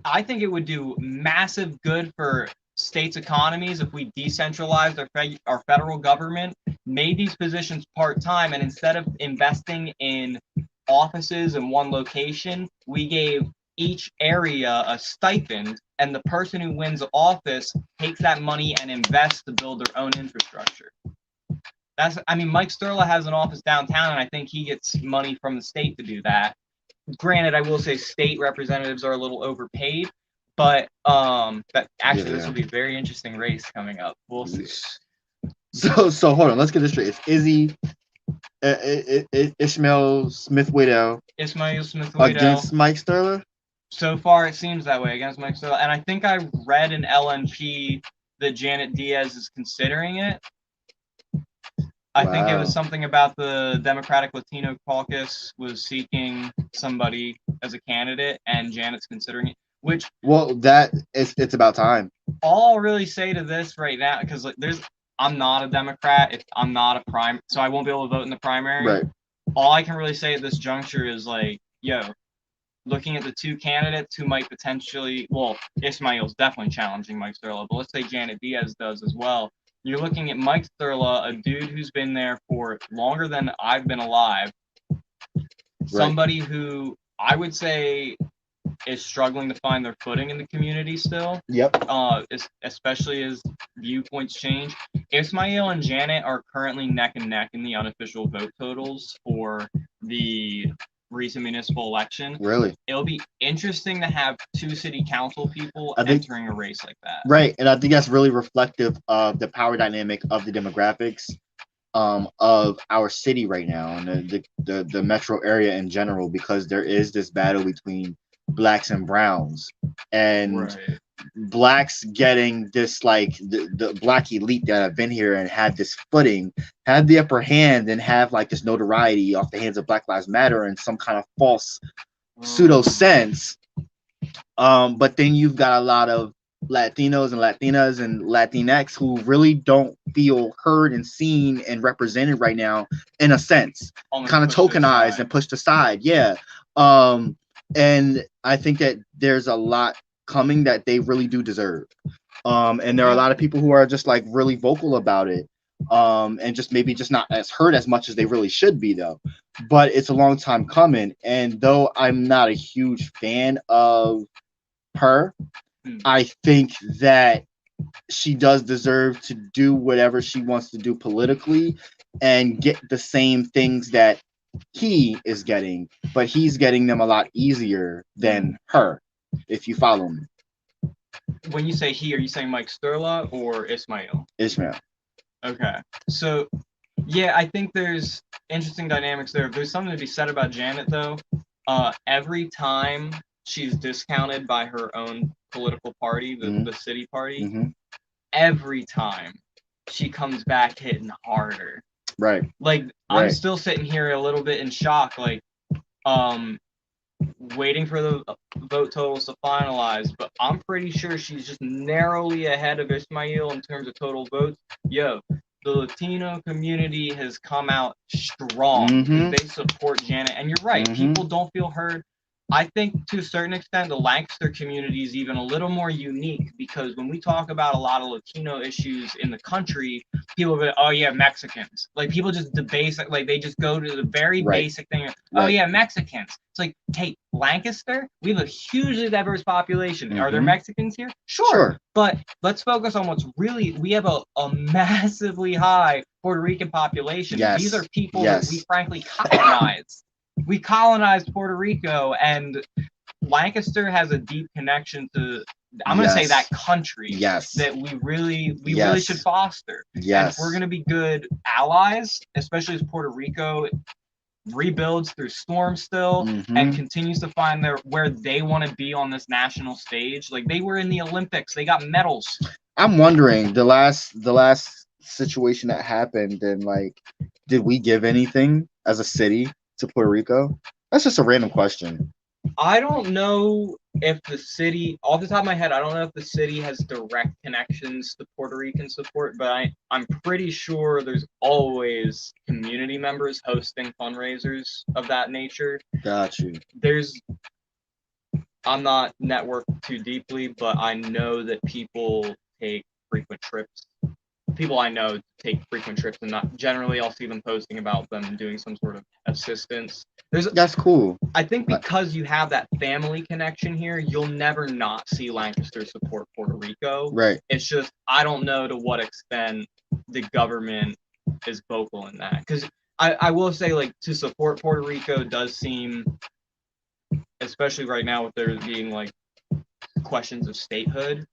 I think it would do massive good for states' economies if we decentralized our federal government, made these positions part-time, and instead of investing in offices in one location, we gave each area a stipend, and the person who wins the office takes that money and invests to build their own infrastructure. Mike Sturla has an office downtown, and I think he gets money from the state to do that. Granted, I will say state representatives are a little overpaid, but this will be a very interesting race coming up. We'll see. So hold on, let's get this straight. It's Izzy, Ishmael Smith-Waddell against Mike Sturla. So far, it seems that way against Mike Sturla, and I think I read in LNP that Janet Diaz is considering it. I think it was something about the Democratic Latino Caucus was seeking somebody as a candidate, and Janet's considering it. It's about time. All I'll really say to this right now, because I'm not a Democrat, I'm not a so I won't be able to vote in the primary. Right. All I can really say at this juncture is looking at the two candidates who might potentially, Ismail's definitely challenging Mike Sturla, but let's say Janet Diaz does as well. You're looking at Mike Sturla, a dude who's been there for longer than I've been alive. Somebody who I would say is struggling to find their footing in the community still. Yep. Especially as viewpoints change. Ismail and Janet are currently neck and neck in the unofficial vote totals for the recent municipal election. Really? It'll be interesting to have two city council people entering a race like that. Right, and I think that's really reflective of the power dynamic of the demographics of our city right now and the metro area in general, because there is this battle between blacks and browns, and blacks getting this, like, the black elite that have been here and had this footing, had the upper hand, and have like this notoriety off the hands of Black Lives Matter in some kind of false pseudo sense. But then you've got a lot of Latinos and Latinas and Latinx who really don't feel heard and seen and represented right now, in a sense, kind of tokenized and pushed aside. Yeah. And I think that there's a lot coming that they really do deserve. And there are a lot of people who are just like really vocal about it. And just maybe just not as heard as much as they really should be, though. But it's a long time coming. And though I'm not a huge fan of her, I think that she does deserve to do whatever she wants to do politically and get the same things that he is getting, but he's getting them a lot easier than her, if you follow me. When you say he, are you saying Mike Sturla or Ismail? Ismail. Okay. So, yeah, I think there's interesting dynamics there. There's something to be said about Janet, though. Every time she's discounted by her own political party, the city party, every time she comes back hitting harder. Right. Like, I'm still sitting here a little bit in shock, like, waiting for the vote totals to finalize, but I'm pretty sure she's just narrowly ahead of Ismail in terms of total votes. Yo, the Latino community has come out strong. They support Janet, and you're right, people don't feel heard. I think to a certain extent, the Lancaster community is even a little more unique, because when we talk about a lot of Latino issues in the country, people go, oh yeah, Mexicans. Like, people just debase, like, they just go to the very basic thing. Oh yeah, Mexicans. It's like, hey, Lancaster, we have a hugely diverse population. Are there Mexicans here? Sure. But let's focus on what's really, we have a massively high Puerto Rican population. These are people that we frankly colonized. We colonized Puerto Rico, and Lancaster has a deep connection to, I'm going to say, that country that we really should foster. And if we're going to be good allies, especially as Puerto Rico rebuilds through storms still and continues to find where they want to be on this national stage. Like, they were in the Olympics, they got medals. I'm wondering, the last situation that happened, and like, did we give anything as a city to Puerto Rico? That's just a random question. I don't know if the city, off the top of my head, I don't know if the city has direct connections to Puerto Rican support, but I'm pretty sure there's always community members hosting fundraisers of that nature. Got you. I'm not networked too deeply, but I know that people take frequent trips. People I know take frequent trips, and not generally I'll see them posting about them doing some sort of assistance. That's cool. I think because you have that family connection here, you'll never not see Lancaster support Puerto Rico. Right. It's just, I don't know to what extent the government is vocal in that. Because I will say, like, to support Puerto Rico does seem, especially right now with there being, like, questions of statehood,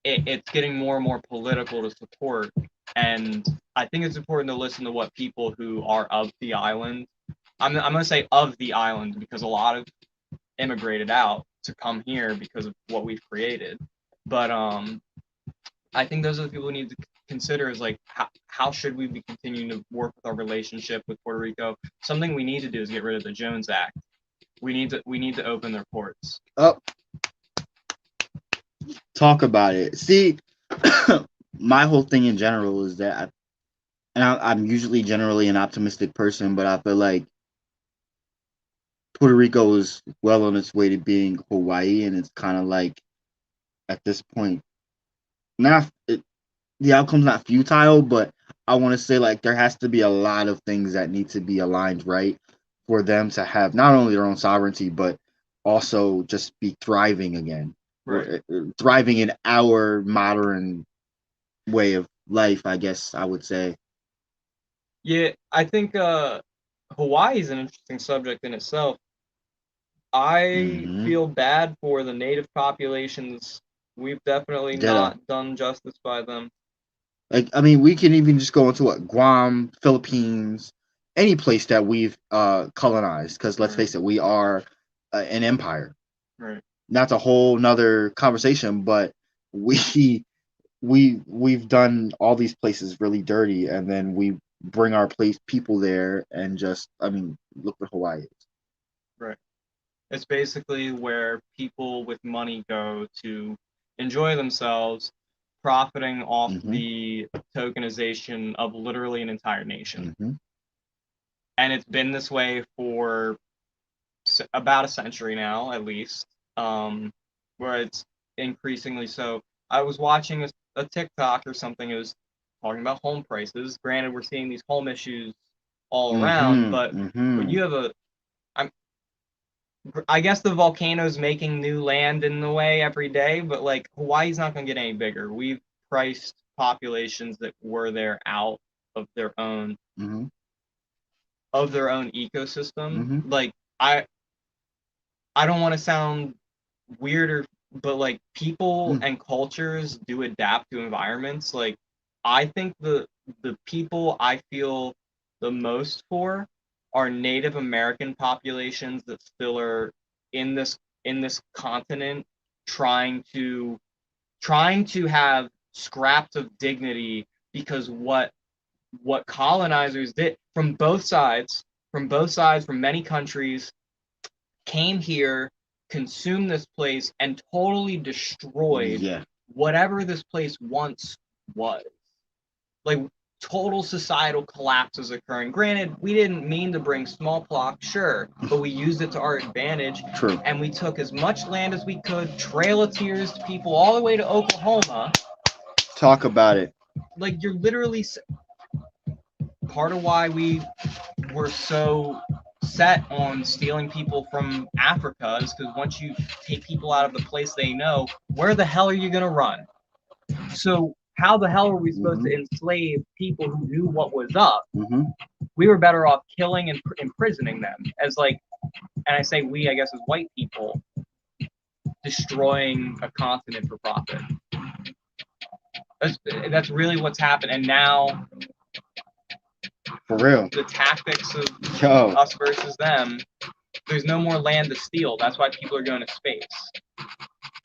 it's getting more and more political to support. And I think it's important to listen to what people who are of the island, I'm going to say of the island, because a lot of immigrated out to come here because of what we've created. But I think those are the people who need to consider is, like, how should we be continuing to work with our relationship with Puerto Rico? Something we need to do is get rid of the Jones Act. We need to open their ports. Oh, talk about it. See, my whole thing in general is that, I'm usually generally an optimistic person, but I feel like Puerto Rico is well on its way to being Hawaii, and it's kind of like, at this point, the outcome's not futile, but I want to say, like, there has to be a lot of things that need to be aligned right for them to have not only their own sovereignty, but also just be thriving again. Right. Thriving in our modern way of life, I guess I would say. Yeah, I think Hawaii is an interesting subject in itself. I Hmm. feel bad for the native populations. We've definitely Ditto. not done justice by them. Like, I mean, we can even just go into what, Guam, Philippines, any place that we've colonized. Because let's Right, face it, we are an empire. right. That's a whole nother conversation. But we we've done all these places really dirty, and then we bring our place people there, and just, I mean, look what Hawaii is. Right. It's basically where people with money go to enjoy themselves, profiting off Hmm. the tokenization of literally an entire nation. Hmm. And it's been this way for about a century now, at least, where it's increasingly so. I was watching a TikTok or something. It was talking about home prices. Granted, we're seeing these home issues all around, Hmm. but when Hmm. you have I guess the volcano's making new land in the way every day, but like Hawaii's not going to get any bigger. We've priced populations that were there out of their own Hmm. ecosystem. Hmm. Like I don't want to sound weird or but like people and cultures do adapt to environments. Like I think the people I feel the most for are Native American populations that still are in this continent trying to have scraps of dignity because what colonizers did from both sides from many countries came here, consumed this place, and totally destroyed Yeah. whatever this place once was. Like total societal collapse is occurring. Granted, we didn't mean to bring smallpox, sure, but we used it to our advantage. True. And we took as much land as we could, Trail of Tears people all the way to Oklahoma. Talk about it. Like you're literally part of why we were so set on stealing people from Africa is because once you take people out of the place they know, where the hell are you going to run? So how the hell are we supposed to enslave people who knew what was up? Hmm. We were better off killing and imprisoning them as like, and I say we, I guess, as white people, destroying a continent for profit. That's really what's happened. And now For real. the tactics of Yo. us versus them, there's no more land to steal. That's why people are going to space.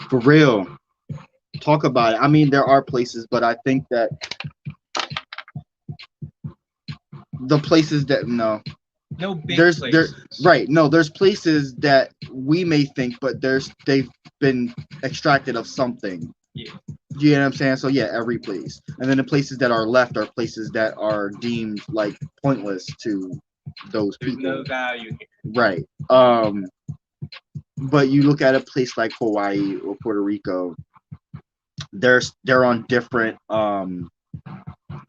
For real. Talk about it. I mean, there are places, but I think that the places that no big there's places. right, no, there's places that we may think, but they've been extracted of something. Yeah. You know what I'm saying? So yeah, every place. And then the places that are left are places that are deemed like pointless to those There's people. no value here. Right. But you look at a place like Hawaii or Puerto Rico, they're on different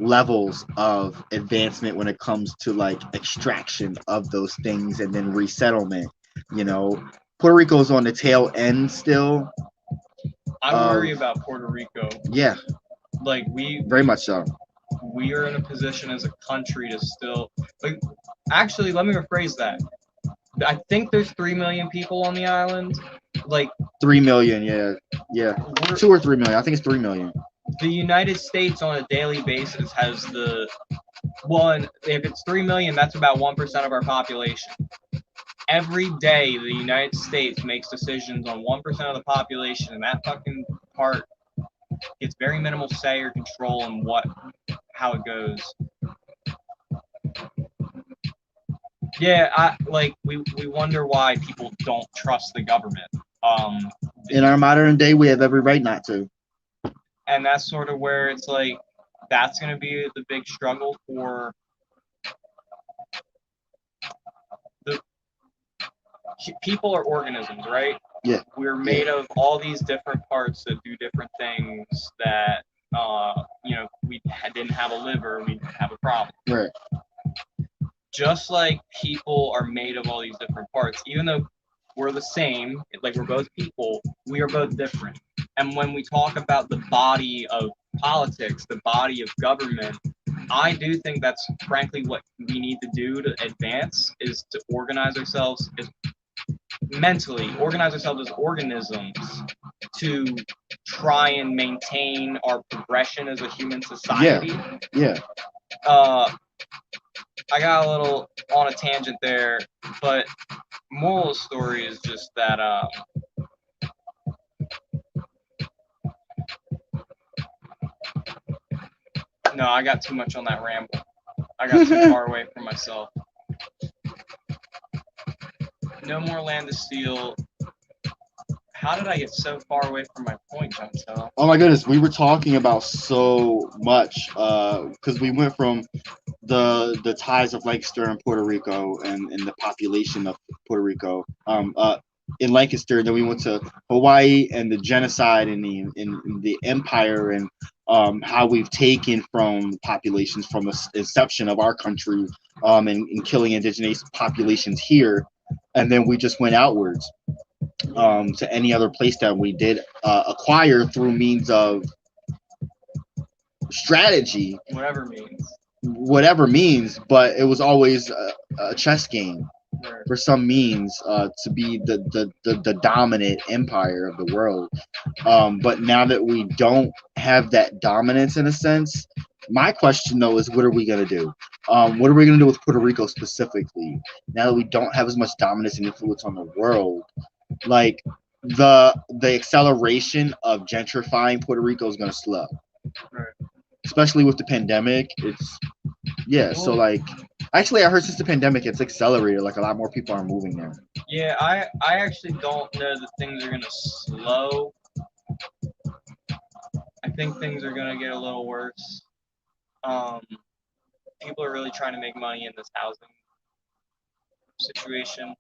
levels of advancement when it comes to like extraction of those things and then resettlement. You know, Puerto Rico's on the tail end still. I worry about Puerto Rico. Yeah, like very much so. We are in a position as a country to still like. Actually, let me rephrase that. I think there's 3 million people on the island. Like 3 million, yeah, 2 or 3 million. I think it's 3 million. The United States on a daily basis has the one. If it's 3 million, that's about 1% of our population. Every day, the United States makes decisions on 1% of the population, and that fucking part gets very minimal say or control in how it goes. Yeah, we wonder why people don't trust the government. In our modern day, we have every right not to. And that's sort of where it's like, that's going to be the big struggle for the people are organisms, right? Yeah. We're made of all these different parts that do different things that, we didn't have a liver, we'd have a problem. Right. Just like people are made of all these different parts, even though we're the same, like we're both people, we are both different. And when we talk about the body of politics, the body of government, I do think that's frankly what we need to do to advance, is to organize ourselves as mentally, organize ourselves as organisms to try and maintain our progression as a human society. Yeah. I got a little on a tangent there, but moral of the story is just that no, I got too much on that ramble. I got too far away from myself. No more land to steal. How did I get so far away from my point, Jontel? Oh my goodness, we were talking about so much because we went from the ties of Lancaster and Puerto Rico and the population of Puerto Rico in Lancaster. Then we went to Hawaii and the genocide in the empire and how we've taken from populations from the inception of our country and killing indigenous populations here. And then we just went outwards to any other place that we did acquire through means of strategy. Whatever means, but it was always a chess game for some means to be the dominant empire of the world. But now that we don't have that dominance in a sense, my question though is, what are we going to do? What are we going to do with Puerto Rico specifically? Now that we don't have as much dominance and influence on the world, like the acceleration of gentrifying Puerto Rico is going to slow. Right. Especially with the pandemic, so like actually I heard since the pandemic it's accelerated, like a lot more people are moving there. Yeah, I actually don't know that things are gonna slow. I think things are gonna get a little worse. People are really trying to make money in this housing situation.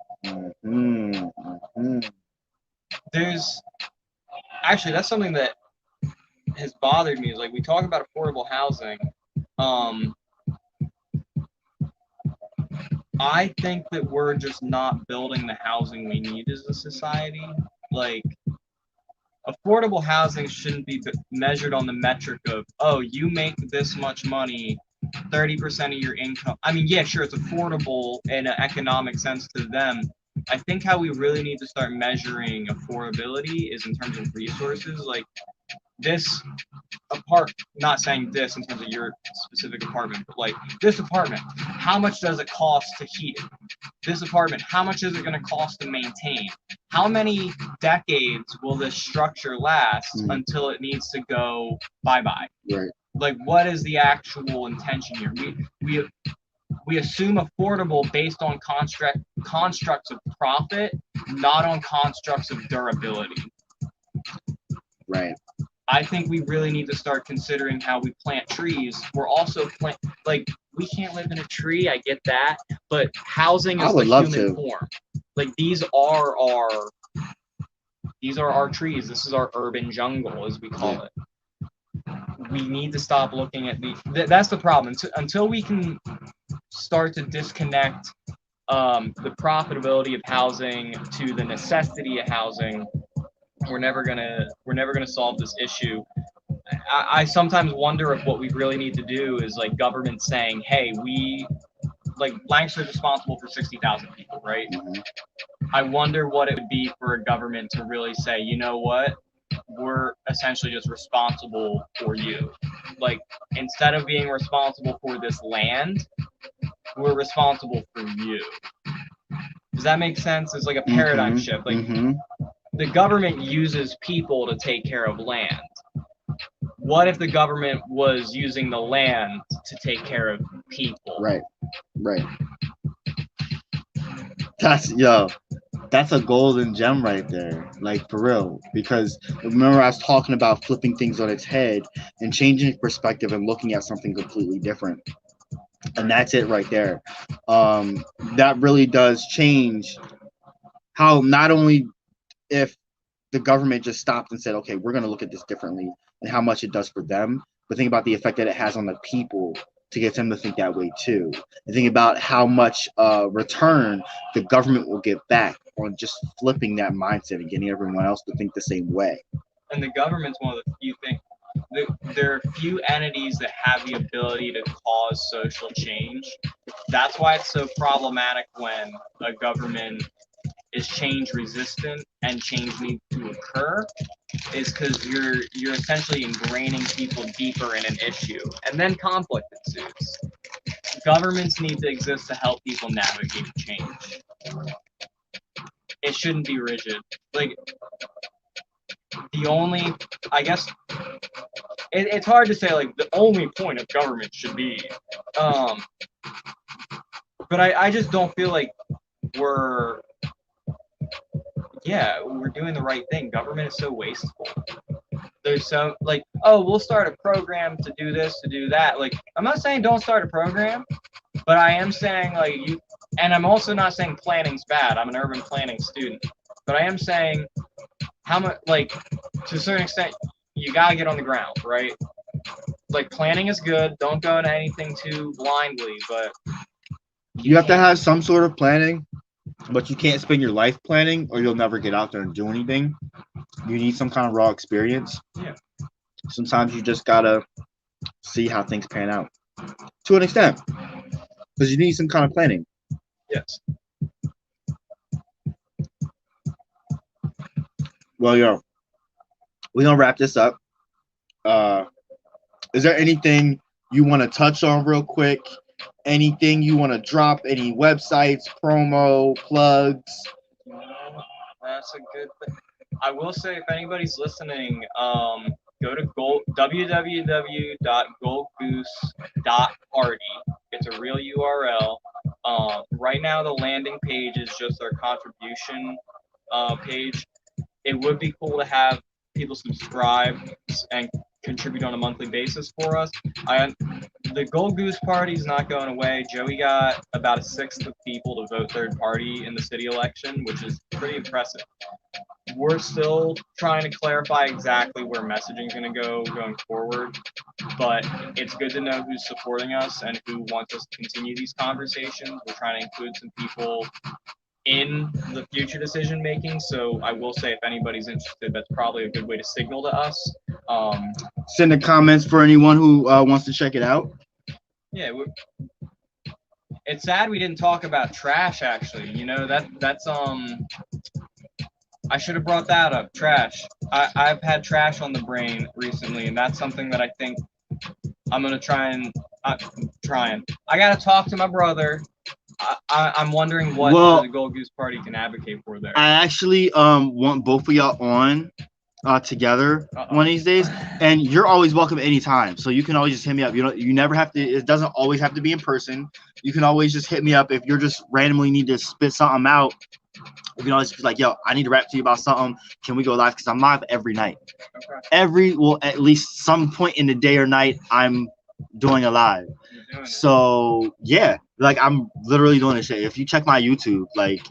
There's actually, that's something that has bothered me, is like we talk about affordable housing. I think that we're just not building the housing we need as a society. Like, affordable housing shouldn't be measured on the metric of, oh, you make this much money, 30% of your income. I mean, yeah, sure, it's affordable in an economic sense to them. I think how we really need to start measuring affordability is in terms of resources. Like, this not saying this in terms of your specific apartment, but like this apartment, how much does it cost to heat it? This apartment, how much is it going to cost to maintain? How many decades will this structure last until it needs to go bye-bye? Right. Like, what is the actual intention here? We assume affordable based on constructs of profit, not on constructs of durability. Right. I think we really need to start considering how we plant trees. We're also like, we can't live in a tree, I get that, but housing is the human form. Like, these are our trees. This is our urban jungle, as we call it. We need to stop looking at that's the problem. Until we can start to disconnect the profitability of housing to the necessity of housing, we're never gonna solve this issue. I sometimes wonder if what we really need to do is like government saying, hey, like Lancaster's responsible for 60,000 people, right? I wonder what it would be for a government to really say, you know what, we're essentially just responsible for you. Like, instead of being responsible for this land, we're responsible for you. Does that make sense? It's like a paradigm shift. Like, the government uses people to take care of land. What if the government was using the land to take care of people? Right. That's a golden gem right there, like, for real. Because remember, I was talking about flipping things on its head and changing perspective and looking at something completely different. And that's it right there. That really does change how, not only if the government just stopped and said, okay, we're going to look at this differently and how much it does for them, but think about the effect that it has on the people to get them to think that way too. And think about how much return the government will get back on just flipping that mindset and getting everyone else to think the same way. And the government's one of the few things. There are few entities that have the ability to cause social change. That's why it's so problematic when a government is change resistant and change needs to occur, is because you're essentially ingraining people deeper in an issue, and then conflict ensues. Governments need to exist to help people navigate change. It shouldn't be rigid. Like, the only, I guess, it's hard to say, like, the only point of government should be, but I just don't feel like we're doing the right thing. Government is so wasteful. There's so, like, oh, we'll start a program to do this, to do that. Like, I'm not saying don't start a program, but I am saying, like, and I'm also not saying planning's bad. I'm an urban planning student, but I am saying how much, like, to a certain extent, you gotta get on the ground, right? Like, planning is good. Don't go into anything too blindly, but you have to have some sort of planning, but you can't spend your life planning or you'll never get out there and do anything. You need some kind of raw experience. Yeah. Sometimes you just gotta see how things pan out to an extent, because you need some kind of planning. Yes. Well, yo, we're gonna wrap this up. Is there anything you want to touch on real quick? Anything you want to drop? Any websites, promo, plugs? That's a good thing. I will say, if anybody's listening, go to www.goldgoose.party. It's a real URL. Right now, the landing page is just our contribution page. It would be cool to have people subscribe and contribute on a monthly basis for us. The Gold Goose Party is not going away. Joey got about 1/6 of people to vote third party in the city election, which is pretty impressive. We're still trying to clarify exactly where messaging is going to go going forward, but it's good to know who's supporting us and who wants us to continue these conversations. We're trying to include some people in the future decision making, so I will say, if anybody's interested, that's probably a good way to signal to us. Send the comments for anyone who wants to check it out. Yeah, it's sad we didn't talk about trash, actually. You know, that's I should have brought that up. Trash. I've had trash on the brain recently, and that's something that I think I'm gonna try and I gotta talk to my brother. I'm wondering what the Gold Goose Party can advocate for there. I actually want both of y'all on together one of these days, and you're always welcome anytime. So you can always just hit me up. You never have to. It doesn't always have to be in person. You can always just hit me up if you're just randomly need to spit something out. You can always be like, yo, I need to rap to you about something. Can we go live? Because I'm live every night. Okay. At least some point in the day or night, I'm doing a live. So yeah, like, I'm literally doing this shit. If you check my YouTube, like,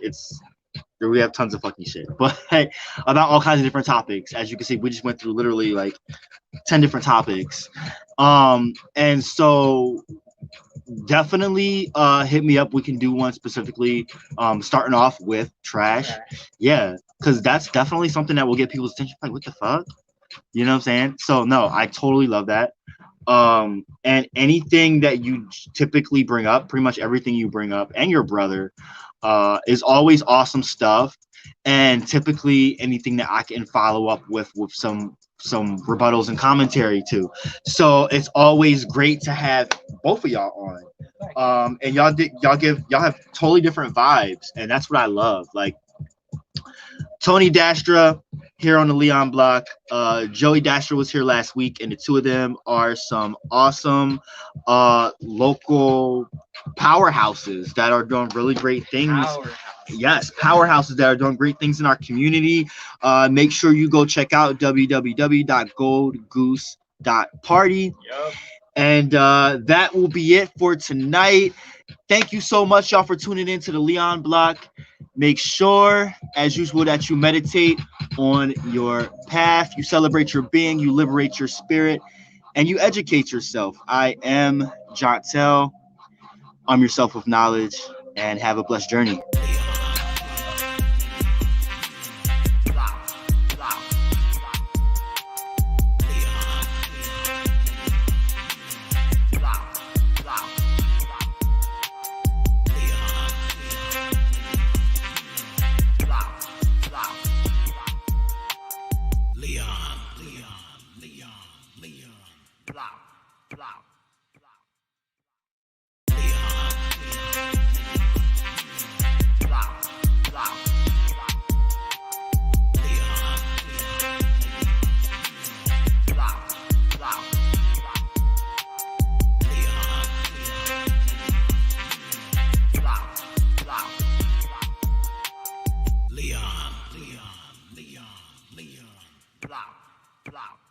we have tons of fucking shit, but hey, about all kinds of different topics. As you can see, we just went through literally like 10 different topics. And so definitely hit me up. We can do one specifically, starting off with trash. Yeah, because that's definitely something that will get people's attention. Like, what the fuck? You know what I'm saying? So no, I totally love that. And anything that you typically bring up, pretty much everything you bring up, and your brother, is always awesome stuff. And typically anything that I can follow up with some rebuttals and commentary too. So it's always great to have both of y'all on. And y'all have totally different vibes, and that's what I love. Like, Tony Dastra here on the Leon block. Joey Dastra was here last week, and the two of them are some awesome local powerhouses that are doing really great things. Yes, powerhouses that are doing great things in our community. Make sure you go check out www.goldgoose.party. Yep. And that will be it for tonight. Thank you so much, y'all, for tuning in to the Leon block. Make sure, as usual, that you meditate on your path, you celebrate your being, you liberate your spirit, and you educate yourself. I am Jontel. I'm yourself with knowledge, and have a blessed journey. Leon, block, block.